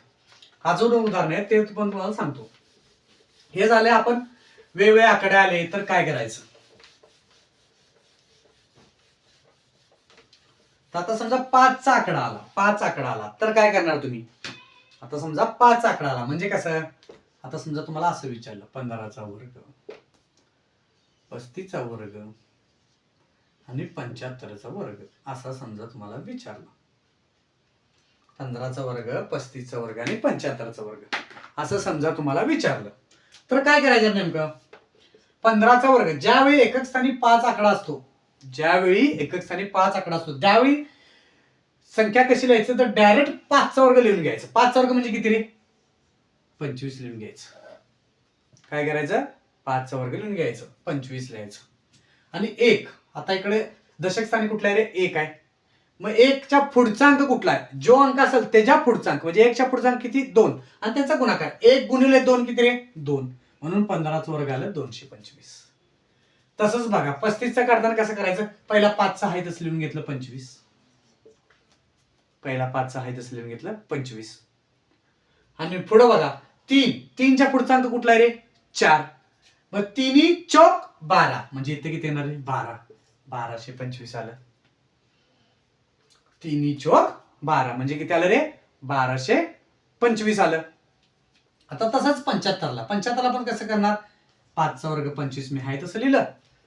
ते पण तुम्हाला सांगतो. हे झाले आपण वेगवेगळे आकडे आले तर काय करायचं. तर आता समजा 5 चा आकडा आला तर काय करणार तुम्ही. आता समजा 5 चा आकडा आला म्हणजे कसं, आता समजा तुम्हाला असं विचारलं 15 चा वर्ग 35 चा वर्ग आणि 75 चा वर्ग असा समजा तुम्हाला विचारलं. 15 चा वर्ग 35 चा वर्ग आणि 75 चा वर्ग असं समजा तुम्हाला विचारलं. तर काय करायचं नेमकं, 15 चा वर्ग ज्यावेळी एकक स्थानी 5 आकडा असतो, त्यावेळी संख्या कशी लिहायचं तर डायरेक्ट 5चा वर्ग लिहून घ्यायचं. 5चा वर्ग म्हणजे किती रे? 25 लिहून घ्यायचं. काय करायचं? 5चा वर्ग लिहून घ्यायचं, 25 लिहायचं. आणि 1 आता इकडे दशक स्थानी कुठला आहे रे? 1 आहे. मग 1च्या पुढचा अंक कुठला आहे? जो अंक असेल त्याच्या पुढचा अंक म्हणजे 1च्या पुढचा अंक किती? 2 आणि त्यांचा गुणाकार 1 गुणिले 2 किती रे? 2 म्हणून 15चा वर्ग आलं 225. तसंच बघा 35चा काढताना कसं करायचं? पहिला 5चा आहे तसं लिहून घेतलं 25. पहिला 5चा आहे तसं लिहून घेतलं 25. आणि पुढे बघा 3च्या पुढचा अंक कुठला आहे रे? 4. मग 3 चौक 12 म्हणजे इथे किती येणार रे? 12. 1225 आलं. 3 चौक 12 म्हणजे किती आलं रे? 1225 आलं. आता तसंच 75ला पण कसं करणार? 5चा वर्ग 25 मी आहे तसं लिहिलं.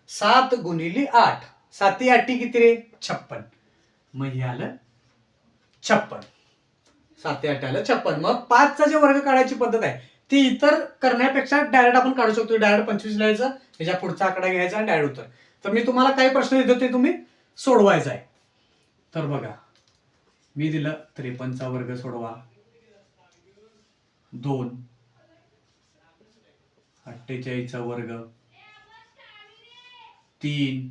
7 गुणिले 8 7 8 किती रे? 56. मग हे आलं 56. 7 8 आलं 56. मग 5चा जे वर्ग काढायची पद्धत आहे ती इतर करण्यापेक्षा डायरेक्ट आपण काढू शकतो. डायरेक्ट 25 लिहायचं, त्याच्या पुढचा आकडा घ्यायचा आणि डायरेक्ट उत्तर. तर मी तुम्हाला काही प्रश्न देतो ते तुम्ही सोडवायचा आहे. तर बघा मी दिलं 53चा वर्ग सोडवा, 2 48चा वर्ग, 3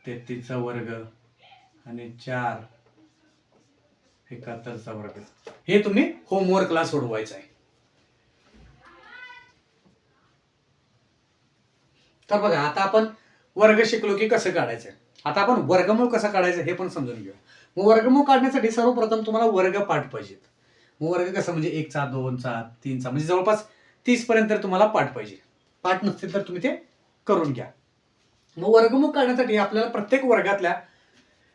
33चा वर्ग आणि 4 71चा वर्ग. हे तुम्ही होमवर्कला सोडवायचं आहे. तर बघा आता आपण वर्ग शिकलो की कसं काढायचं. आता आपण वर्गमूळ कसं काढायचं हे पण समजून घेऊया. मग वर्गमूळ काढण्यासाठी सर्वप्रथम तुम्हाला वर्ग पाठ पाहिजेत. मग वर्ग कसं म्हणजे 1चा 2चा 3चा म्हणजे जवळपास 30 पर्यंत तुम्हाला पाठ पाहिजे. पाठ नसतील तर तुम्ही ते करून घ्या. मग वर्गमूळ काढण्यासाठी आपल्याला प्रत्येक वर्गातल्या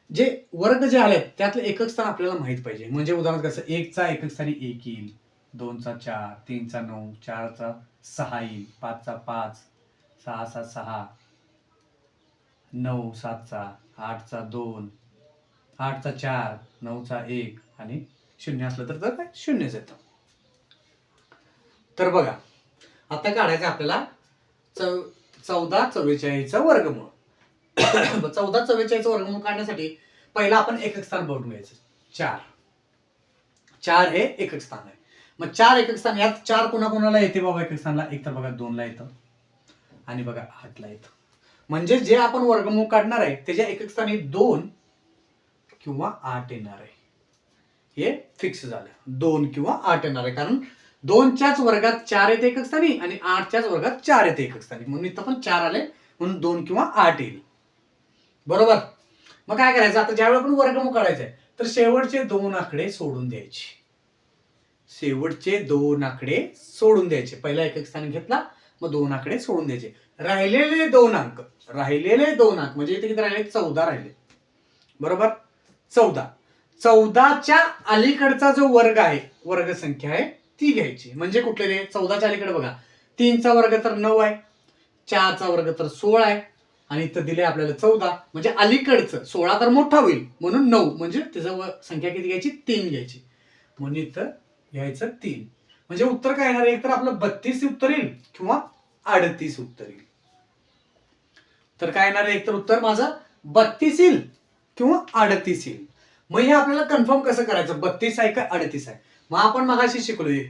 जे वर्ग जे आहेत त्यातलं एकक स्थान आपल्याला माहित पाहिजे. म्हणजे उदाहरण कसं 1चा एकक स्थानी 1 येईल, 2चा 4, 3चा 9, 4चा 6 येईल, 5चा 5, 6चा 6, 9 7चा, 8चा 2, 8चा 4, 9चा 1 आणि 0 असलं तर काय 0च येतं. तर बघा आता काढायचं आपल्याला 14 44चा वर्गमूळ. 14 44चा वर्गमूळ काढण्यासाठी पहिला आपण एकक स्थान बघून घ्यायचं. 4 हे एकक स्थान आहे. मग 4 एकक स्थान यात 4 कोणाकोणाला येते बाबा एकक स्थानला? एक तर बघा 2 ला येतं आणि बघा 8 ला येतं. म्हणजे जे आपण वर्गमूळ काढणार आहे त्याच्या एकक स्थानी 2 किंवा 8 येणार आहे. हे फिक्स झालं. 2 किंवा 8 येणार आहे कारण 2च्याच वर्गात 4 येते एकक स्थानी आणि 8च्याच वर्गात 4 येते एकक स्थानी. म्हणून इथं पण 4 आले म्हणून 2 किंवा 8 येईल. बरोबर. मग काय करायचं आता ज्यावेळी आपण वर्गमूळ काढायचंय तर शेवटचे 2 आकडे सोडून द्यायचे. शेवटचे 2 आकडे सोडून द्यायचे. पहिला एकक स्थान घेतला मग 2 आकडे सोडून द्यायचे. राहिलेले 2 अंक म्हणजे इथे किती राहिले? 14 राहिले. बरोबर. 14च्या अलीकडचा जो वर्ग आहे, वर्ग संख्या आहे ती घ्यायची. म्हणजे कुठले रे? 14च्या अलीकडे बघा 3चा वर्ग तर 9 आहे, 4चा वर्ग तर 16 आहे आणि इथं दिले आपल्याला 14 म्हणजे अलीकडचं 16 तर मोठा होईल म्हणून 9 म्हणजे त्याचं संख्या किती घ्यायची? 3 घ्यायची. म्हणून इथं घ्यायचं 3. म्हणजे उत्तर काय येणार? एक तर आपलं 32 उत्तर येईल किंवा 38 उत्तर येईल. तर काय येणार आहे? एक तर उत्तर माझं 32 येईल किंवा 38 येईल. मग हे आपल्याला कन्फर्म कसं करायचं 32 आहे का 38 आहे? मग आपण मगाशी शिकलोय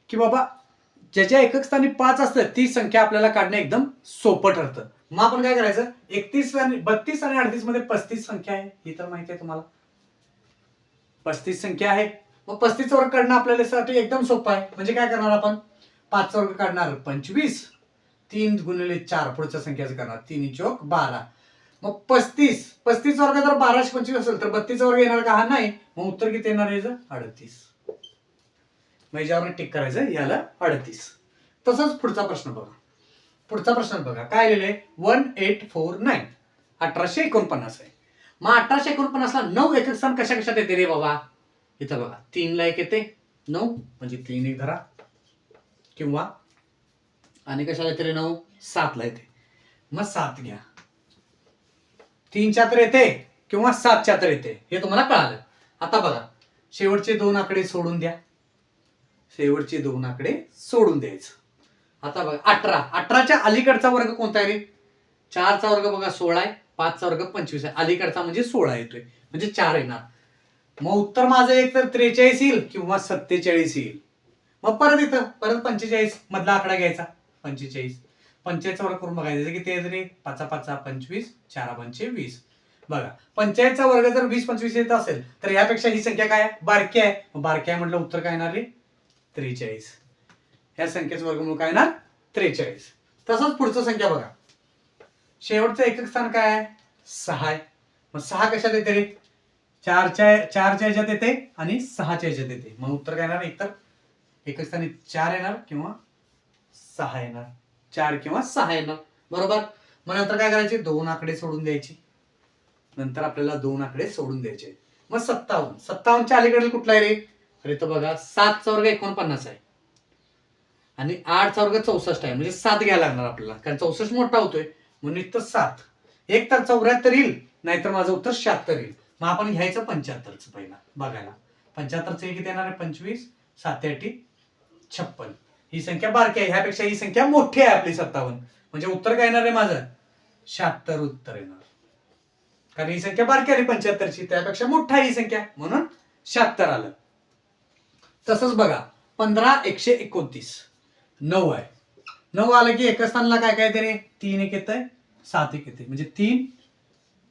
की बाबा ज्याच्या एकक स्थानी 5 असतं ती संख्या आपल्याला काढणं एकदम सोपं ठरतं. मग आपण काय करायचं 32 आणि 38 मध्ये 35 संख्या आहे ही तर माहिती आहे तुम्हाला. 35 संख्या आहे. मग 35 वर्ग काढणं आपल्यासाठी एकदम सोपं आहे. म्हणजे काय करणार आपण 5 वर्ग काढणार 25, 3 गुणिले 4 पुढच्या संख्याचं करणार 3 चौक 12. मग 35 वर्ग जर 1225 असेल तर 32 वर्ग येणार का? हा नाही. मग उत्तर किती येणार आहे? 38. मग याच्यावर टिक करायचं याला 38. तसंच पुढचा प्रश्न बघा. पुढचा प्रश्न बघा काय लिहिलंय 1849 1849 आहे. मग 1849 ला 9 एकक स्थान कशा कशात येते रे बाबा? इथं बघा 3 ला एक येते 9 म्हणजे 3 एक धरा किंवा आणि कशाला येते रे 9 7 ला येते. मग 7 घ्या. 3च्या तर येते किंवा 7च्या तर येते हे तुम्हाला कळालं. आता बघा शेवटचे 2 आकडे सोडून द्या. शेवटचे 2 आकडे सोडून द्यायचं. आता बघा 18च्या अलीकडचा वर्ग कोणता आहे रे? 4चा वर्ग बघा 16 आहे, 5चा वर्ग 25 आहे, अलीकडचा म्हणजे 16 येतोय, म्हणजे 4 येणार. मग उत्तर माझं एक तर 43 येईल किंवा 47 येईल. मग परत इथं परत 45 मधला आकडा घ्यायचा, 45. 45चा वर्ग करून बघायचं किती आहे तरी, 5 5 25, 4 पंचे 20. बघा 45चा वर्ग जर 20 25 येत असेल तर यापेक्षा ही संख्या काय आहे, बारकी आहे. मग बारकी आहे म्हटलं उत्तर काय येणार रे, 43. ह्या संख्येचं वर्गमूळ काय येणार, 43. तसंच पुढचं संख्या बघा, शेवटचं एकक स्थान काय आहे, 6 आहे. मग 6 कशात येते रे, 4च्या ह्याच्यात येते आणि 6च्या ह्याच्यात येते. मग उत्तर काय येणार, एकतर एकक स्थानी 4 येणार किंवा 6 येणार, 4 किंवा 6 येणार, बरोबर. मग नंतर काय करायचे, 2 आकडे सोडून द्यायचे. नंतर आपल्याला 2 आकडे सोडून द्यायचे. मग 57च्या अलीकडे कुठला आहे रे, अरे तो बघा 7चा वर्ग 49 आहे आणि 8चा वर्ग 64 आहे, म्हणजे 7 घ्यायला लागणार आपल्याला, कारण 64 मोठा होतोय म्हणून इथं 7. एक तर 74 येईल, नाहीतर माझं उत्तर 76 येईल. मग आपण घ्यायचं 75चं पहिला बघायला. 75चं किती येणार आहे, 25, 7 8 56. ही संख्या बारकी आहे, ह्यापेक्षा ही संख्या मोठी आहे आपली 57, म्हणजे उत्तर काय येणार आहे माझं, 76 उत्तर येणार. कारण ही संख्या बारकी आली 75ची, त्यापेक्षा मोठा ही संख्या म्हणून 76 आलं. तसंच बघा 15 129 9 आहे. 9 आलं की एकच स्थानला काय काय तरी 3 1 येतंय, 7 1 येते, म्हणजे 3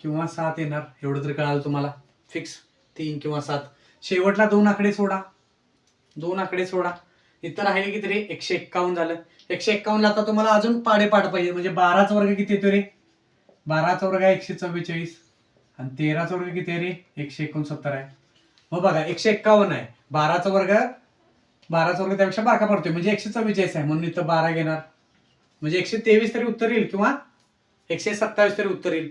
किंवा 7 येणार. एवढं तरी कळालं तुम्हाला, फिक्स 3 किंवा 7. शेवटला 2 आकडे सोडा, 2 आकडे सोडा. इथं राहिले किती रे, 151 झालं. 151ला आता तुम्हाला अजून पाडेपाठ पाहिजे, म्हणजे 12चा वर्ग किती येतो रे, 12चा वर्ग आहे 144 आणि 13चा वर्ग किती आहे रे, 169 आहे. मग बघा 151 आहे, 12चा वर्ग त्यापेक्षा बारका पडतोय, म्हणजे 144 आहे, म्हणून इथं 12 घेणार, म्हणजे 123 तरी उत्तर येईल किंवा 127 तरी उत्तर येईल.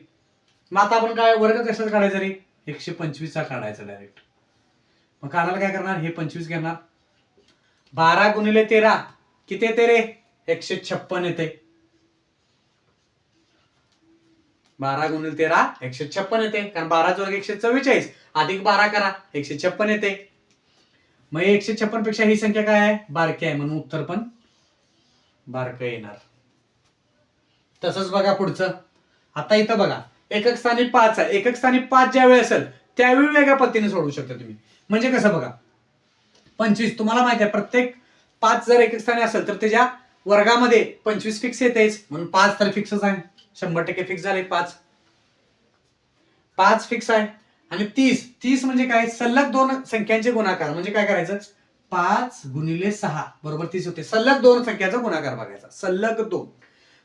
मग आता आपण काय वर्ग कशाचा काढायचा रे, 125चा काढायचा डायरेक्ट. मग काढायला काय करणार, हे 25 घेणार, 12 गुणिले 13 किती येते रे, 156 येते. 12 गुणिले 13 156 येते, कारण 12चा वर्ग 144 अधिक 12 करा, 156 येते. मग 156 पेक्षा ही संख्या काय आहे, बारकी आहे, म्हणून उत्तर पण बारकं येणार. तसंच बघा पुढचं, आता इथं बघा एकक स्थानी 5 आहे. एकक स्थानी 5 ज्यावेळी असेल त्यावेळी वेगळ्या पद्धतीने सोडवू शकता तुम्ही. म्हणजे कसं बघा, 25 तुम्हाला माहिती आहे, प्रत्येक 5 जर एकक स्थानी असेल तर त्याच्या वर्गामध्ये 25 फिक्स येतेच, म्हणून 5 तर फिक्सच आहे, 100% फिक्स झाले. 5 फिक्स आहे. आणि 30 म्हणजे काय, सलग 2 संख्यांचे गुणाकार, म्हणजे काय करायचं, 5 गुणिले 6 बरोबर 30 होते. सलग 2 संख्याचा गुणाकार बघायचा, सलग 2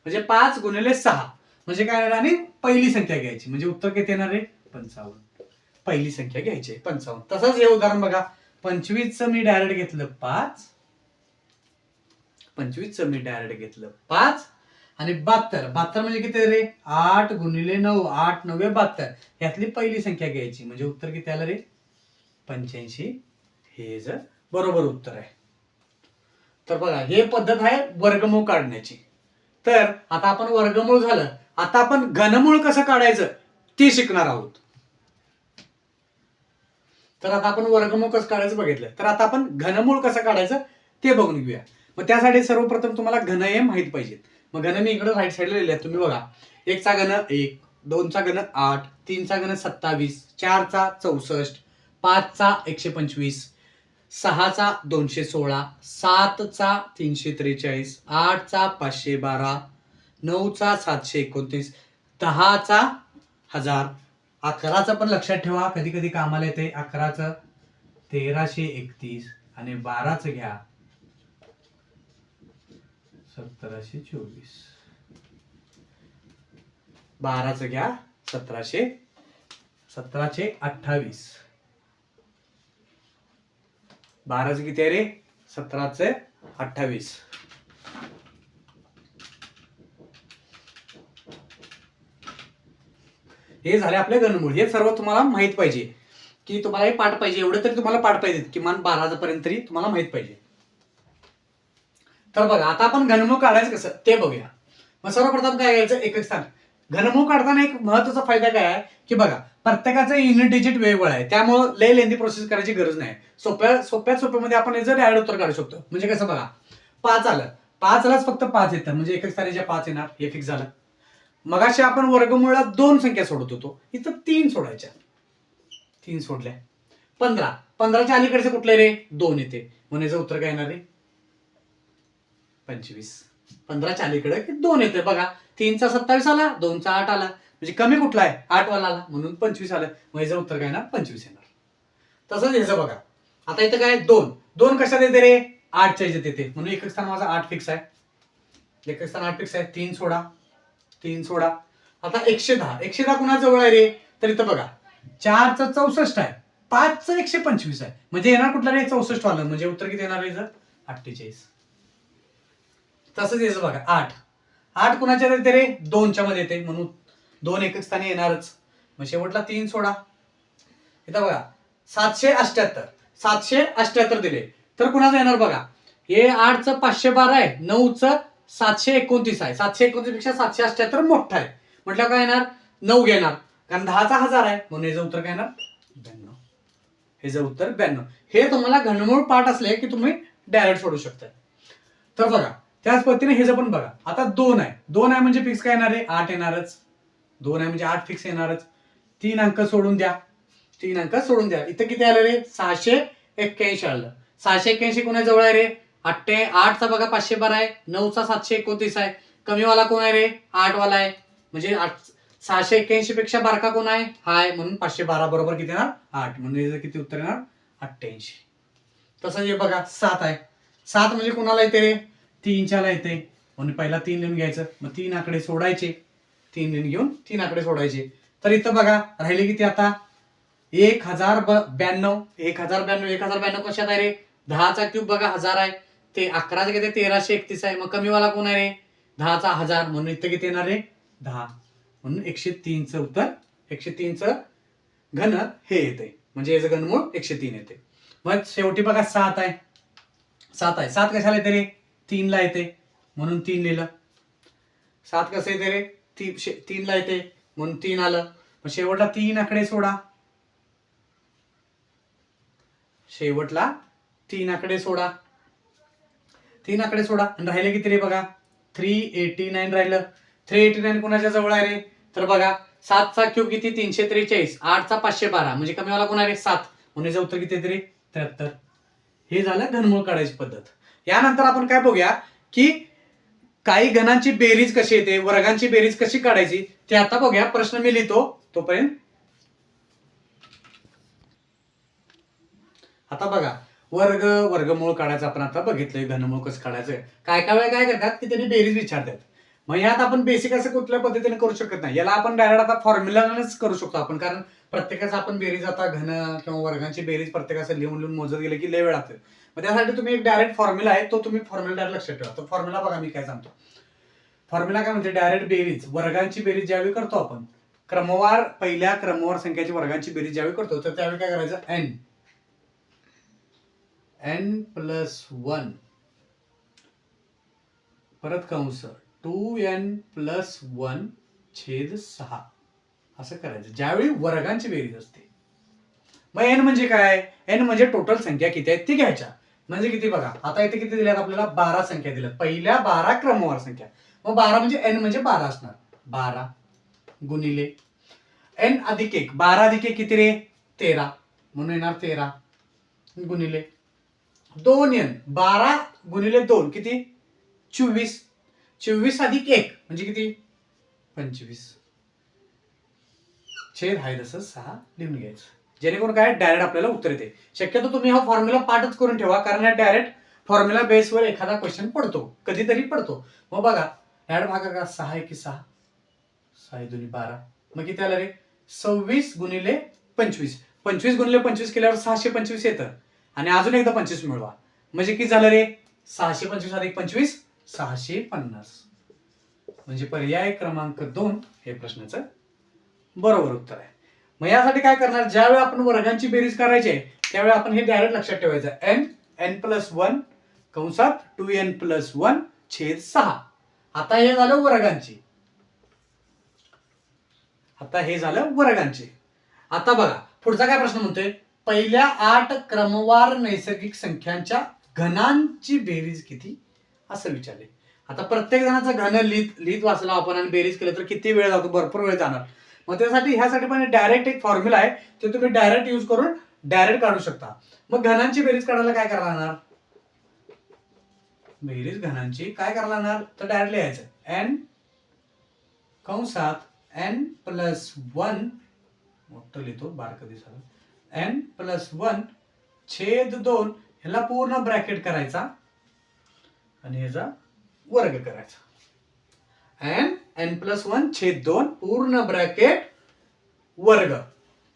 म्हणजे 5 गुणिले 6 म्हणजे काय, आणि पहिली संख्या घ्यायची, म्हणजे उत्तर किती येणार आहे, 55. पहिली संख्या घ्यायची 55. तसंच हे उदाहरण बघा, 25चं मी डायरेक्ट घेतलं 5, 25चं मी डायरेक्ट घेतलं 5 आणि 72 म्हणजे किती रे, 8 गुणिले 9, 8 9 72, यातली पहिली संख्या घ्यायची, म्हणजे उत्तर किती आलं रे, 85. हे जर बरोबर उत्तर आहे. तर बघा हे पद्धत आहे वर्गमूळ काढण्याची. तर आता आपण वर्गमूळ झालं, आता आपण घनमूळ कसं काढायचं ते शिकणार आहोत. तर आता आपण वर्गमूळ कसं काढायचं बघितलं, तर आता आपण घनमूळ कसं काढायचं ते बघून घेऊया. मग त्यासाठी सर्वप्रथम तुम्हाला घन हे माहित पाहिजेत. मग घन मी इकडे राईट साईडला लिहिले, तुम्ही बघा 1चा घन 1, 2चा घन 8, 3चा घन 27, 4चा 64, 5चा 125, 6चा 216, 7चा 343, 8चा 512, 9चा 729, 10चा 1000, 11चा पण लक्षात ठेवा, कधी कधी कामाला येते. 11चं 1331 आणि 12चं घ्या 1724, 12चं घ्या 1728, 12चं किती आहे रे, 1728. हे झाले आपले घनमूळ. हे सर्व तुम्हाला माहित पाहिजे, की तुम्हाला हे पाठ पाहिजे, एवढे तरी तुम्हाला पाठ पाहिजे, किमान 12 पर्यंत तरी तुम्हाला माहित पाहिजे. तर बघा आता आपण घनमूळ काढायचं कसं ते बघूया. मग सर्वप्रथम काय करायचं, एकक स्थान. घनमूळ काढताना एक महत्वाचा फायदा काय आहे, की बघा प्रत्येकाचं युनिट डिजिट वेगवेगळं आहे, त्यामुळे लय लेंदी प्रोसेस करायची गरज नाही. सोप्यामध्ये आपण याचं डायरेक्ट उत्तर काढू शकतो. म्हणजे कसं बघा, 5 आलं, 5लाच फक्त 5 येतं, म्हणजे एकक स्थानी जे 5 येणार हे फिक्स झालं. मगाशी आपण वर्गमुळात 2 संख्या सोडत होतो, इथं 3 सोडायच्या. 3 सोडल्या. 15. 15च्या अलीकडचे कुठले रे? 2 येते. म्हणून याचं उत्तर काय येणार रे? 25. 15च्या अलीकडे 2 येते बघा. 3चा 27 आला, 2चा 8 आला, म्हणजे कमी कुठला आहे? 8 वाला आला, म्हणून 25 आलं. मग याचं उत्तर काय येणार? 25 येणार. तसंच याचं बघा. आता इथं काय 2 कशात येते रे? 8च्या याच्यात येते, म्हणून एकक स्थान माझा 8 फिक्स आहे. एकक स्थान 8 फिक्स आहे. 3 सोडा. 3 सोडा. आता 110. 110 कुणा जवळ आहे रे? तर इथं बघा 4चं 64 आहे, 5चं 125 आहे, म्हणजे येणार कुठला रे? 64 वाला. म्हणजे उत्तर किती येणार याचं? 48. तसंच याचं बघा 8 कुणाच्या येते रे? 2च्या मध्ये येते, म्हणून 2 एकक स्थानी येणारच. मग शेवटला 3 सोडा. इथं बघा 778 दिले, तर कुणाचं येणार बघा? हे 8चं 512 आहे, 9चं 729 आहे. 729 पेक्षा 778 मोठा आहे, म्हटलं काय येणार? 9 घेणार, कारण 10चा 1000 आहे, म्हणून याचं उत्तर काय येणार? 92. याचं उत्तर 92. हे तुम्हाला घनमूळ पाठ असले की तुम्ही डायरेक्ट सोडू शकता. तर बघा त्याच पद्धतीने हे पण बघा. आता 2 आहे. 2 आहे म्हणजे फिक्स काय येणार आहे? 8 येणारच. 2 आहे म्हणजे 8 फिक्स येणारच. 3 अंक सोडून द्या. 3 अंक सोडून द्या. इथं किती आलं रे? 681 आलं. 681 कोणा जवळ आहे रे? 8चा बघा 512 आहे, 9चा 729 आहे. कमीवाला कोण आहे रे? 8 वाला आहे. म्हणजे 681 पेक्षा बारका कोण आहे? हा आहे, म्हणून 512 बरोबर किती येणार? 8. म्हणजे किती उत्तर येणार? 88. तसं हे बघा 7 आहे. 7 म्हणजे कोणाला येते रे? 3च्या ला येते, म्हणून पहिला 3 लिहून घ्यायचं, मग 3 आकडे सोडायचे. 3 लिहून घेऊन 3 आकडे सोडायचे. तर इथं बघा राहिले किती आता? 1092. 1092 कशात आहे रे? 10चा क्यूब बघा 1000 आहे, ते 11चे किती? 1331 आहे. मग कमीवाला कोण आहे रे? 10चा 1000, म्हणून इथं किती येणार रे? 10. म्हणून 103चं उत्तर, 103चं घन हे येते, म्हणजे याचं घनमूळ 103 येते. मग शेवटी बघा 7 आहे. 7 कशाला येते रे? 3 ला येते, म्हणून 3 लिहिलं. 7 कसं येते रे? 3 ला येते, म्हणून 3 आलं. मग शेवटला 3 आकडे सोडा. शेवटला 3 आकडे सोडा. 3 आकडे सोडा आणि राहिले किती रे? बघा 389 राहिलं. 389 कोणाच्या जवळ आहे रे? तर बघा 7चा क्यूब किती? 343. 8चा 512, म्हणजे कमीवाला कोण आहे रे? 7. म्हणून याचं उत्तर किती येते रे? 73. हे झालं घनमूळ काढायची पद्धत. यानंतर आपण काय बघूया की काही घनांची बेरीज कशी येते, वर्गांची बेरीज कशी काढायची ते आता बघूया. प्रश्न मी लिहितो तोपर्यंत. आता बघा वर्गमूळ काढायचं आपण आता बघितलंय. घनमूळ कसं काढायचं. काय वेळा काय करतात की त्यांनी बेरीज विचारतात. मग यात आपण बेसिक असं कुठल्या पद्धतीने करू शकत नाही. याला आपण डायरेक्ट आता फॉर्म्युलानेच करू शकतो आपण, कारण प्रत्येकाचं आपण बेरीज आता घन किंवा वर्गांची बेरीज प्रत्येकाचं लिहून मोजत गेले की लय वेळ लागतो. मग त्यासाठी तुम्ही एक डायरेक्ट फॉर्म्युला आहे, तो तुम्ही फॉर्म्युला डायरेक्ट लक्षात ठेवा. तो फॉर्म्युला बघा मी काय सांगतो. फॉर्म्युला काय म्हणते? डायरेक्ट बेरीज, वर्गांची बेरीज ज्यावेळी करतो आपण, क्रमवार पहिल्या क्रमवार संख्याची वर्गांची बेरीज ज्यावेळी करतो, तर त्यावेळी काय करायचं? n प्लस 1 परत कंस 2n प्लस 1 छेद 6 असं करायचं ज्यावेळी वर्गांची बेरीज असते. मग n म्हणजे काय? n म्हणजे टोटल संख्या किती आहेत ती घ्यायच्या. म्हणजे किती बघा, आता इथे किती दिल्यात आपल्याला? 12 संख्या दिल्यात, पहिल्या 12 क्रमवार संख्या. मग 12 म्हणजे n म्हणजे 12 असणार. 12 गुणिले n अधिक 1. 12 अधिक 1 किती रे? 13, म्हणून येणार 13 गुणिले 2n. 12 गुणिले 2 किती? 24. 24 अधिक 1 म्हणजे किती? 25 छेद आहे तसं 6 लिहून घ्यायचं, जेणेकरून काय डायरेक्ट आपल्याला उत्तर येते. शक्यतो तुम्ही हा फॉर्म्युला पाठच करून ठेवा, कारण या डायरेक्ट फॉर्म्युला बेसवर एखादा क्वेश्चन पडतो, कधीतरी पडतो. मग बघा डायरेक्ट भागा का 6 1 6, 6 2 12, मग किती आलं रे? 26 गुणिले 25. 25 गुणिले 25 केल्यावर 625 येतं, आणि अजून एकदा 25 मिळवा, म्हणजे किती झालं रे? 625 अधिक 25 650. म्हणजे पर्याय क्रमांक 2 हे प्रश्नाचं बरोबर उत्तर आहे. मग यासाठी काय करणार? ज्यावेळी आपण वर्गांची बेरीज करायची आहे त्यावेळी आपण हे डायरेक्ट लक्षात ठेवायचं. n प्लस 1 कंसात 2n प्लस 1 छेद 6. आता हे झालं वर्गांची. आता बघा पुढचा काय प्रश्न म्हणतोय? पहिल्या 8 क्रमवार नैसर्गिक संख्यांच्या घनांची बेरीज किती असं विचारले. आता प्रत्येक जणाचं घन लिहित वाचलं आपण आणि बेरीज केलं तर किती वेळ जातो, भरपूर वेळ जाणार. मग त्यासाठी ह्यासाठी पण डायरेक्ट एक फॉर्म्युला आहे, ते तुम्ही डायरेक्ट यूज करून डायरेक्ट काढू शकता. मग घनांची बेरीज काढायला काय करायला लागणार, बेरीज घनांची काय करायला लागणार तर डायरेक्ट लिहायचं n कंसात n प्लस 1, मोठं लिहितो बारकं दिसायला, n प्लस 1 छेद 2, ह्याला पूर्ण ब्रॅकेट करायचा आणि ह्याचा वर्ग करायचा. n प्लस 1 छेद 2 पूर्ण ब्रॅकेट वर्ग.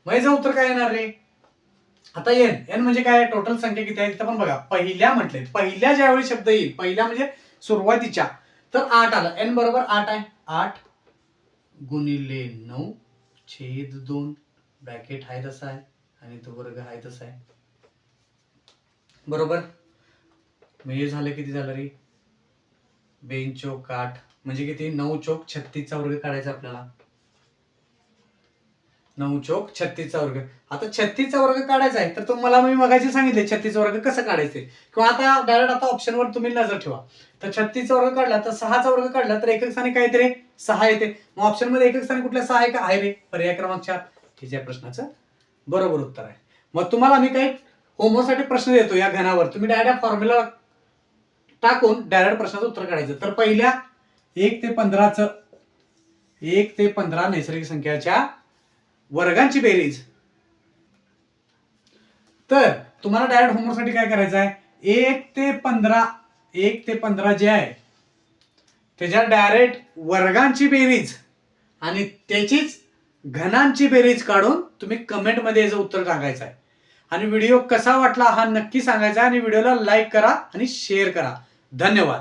मग याचं उत्तर काय येणार रे. आता n म्हणजे काय, टोटल संख्या किती आहे तिथं पण बघा. पहिल्या म्हटले, पहिल्या ज्यावेळी शब्द येईल, पहिल्या म्हणजे सुरुवातीच्या, तर 8 आलं. n बरोबर 8 आहे. 8 गुणिले 9 छेद 2, ब्रॅकेट आहे तसा आहे आणि तो वर्ग आहे तसा आहे. बरोबर. मग हे झालं किती झालं रे, 2 चोक 8 म्हणजे किती, 9 चोक 36 चा वर्ग काढायचा आपल्याला. 9 चोक 36 चा वर्ग. आता 36 चा वर्ग काढायचा आहे तर तुम्हाला मी मगाशी सांगितले 36 चा वर्ग कसं काढायचे, किंवा आता डायरेक्ट आता ऑप्शनवर तुम्ही नजर ठेवा. तर 36 चा वर्ग काढला तर 6 चा वर्ग काढला तर एकक स्थानी काय येते रे, 6 येते. मग ऑप्शन मध्ये एकक स्थानी कुठल्या 6 आहे का, आहे रे, पर्याय क्रमांक 4. हे या प्रश्नाचं बरोबर उत्तर आहे. मग तुम्हाला मी काही होमवर्कसाठी प्रश्न देतो या घनावर, तुम्ही डायरेक्ट फॉर्म्युला टाकून डायरेक्ट प्रश्नाचं उत्तर काढायचं. तर पहिल्या 1 ते 15 नैसर्गिक संख्याच्या वर्गांची बेरीज. तर तुम्हाला डायरेक्ट होमवर्क साठी काय करायचं आहे, 1 ते 15 जे आहे त्याच्या डायरेक्ट वर्गांची बेरीज आणि त्याचीच घनांची बेरीज काढून तुम्ही कमेंट मध्ये याचं उत्तर टाकायचं आहे. आणि व्हिडिओ कसा वाटला हा नक्की सांगायचा आणि व्हिडिओला लाईक करा आणि शेअर करा. धन्यवाद.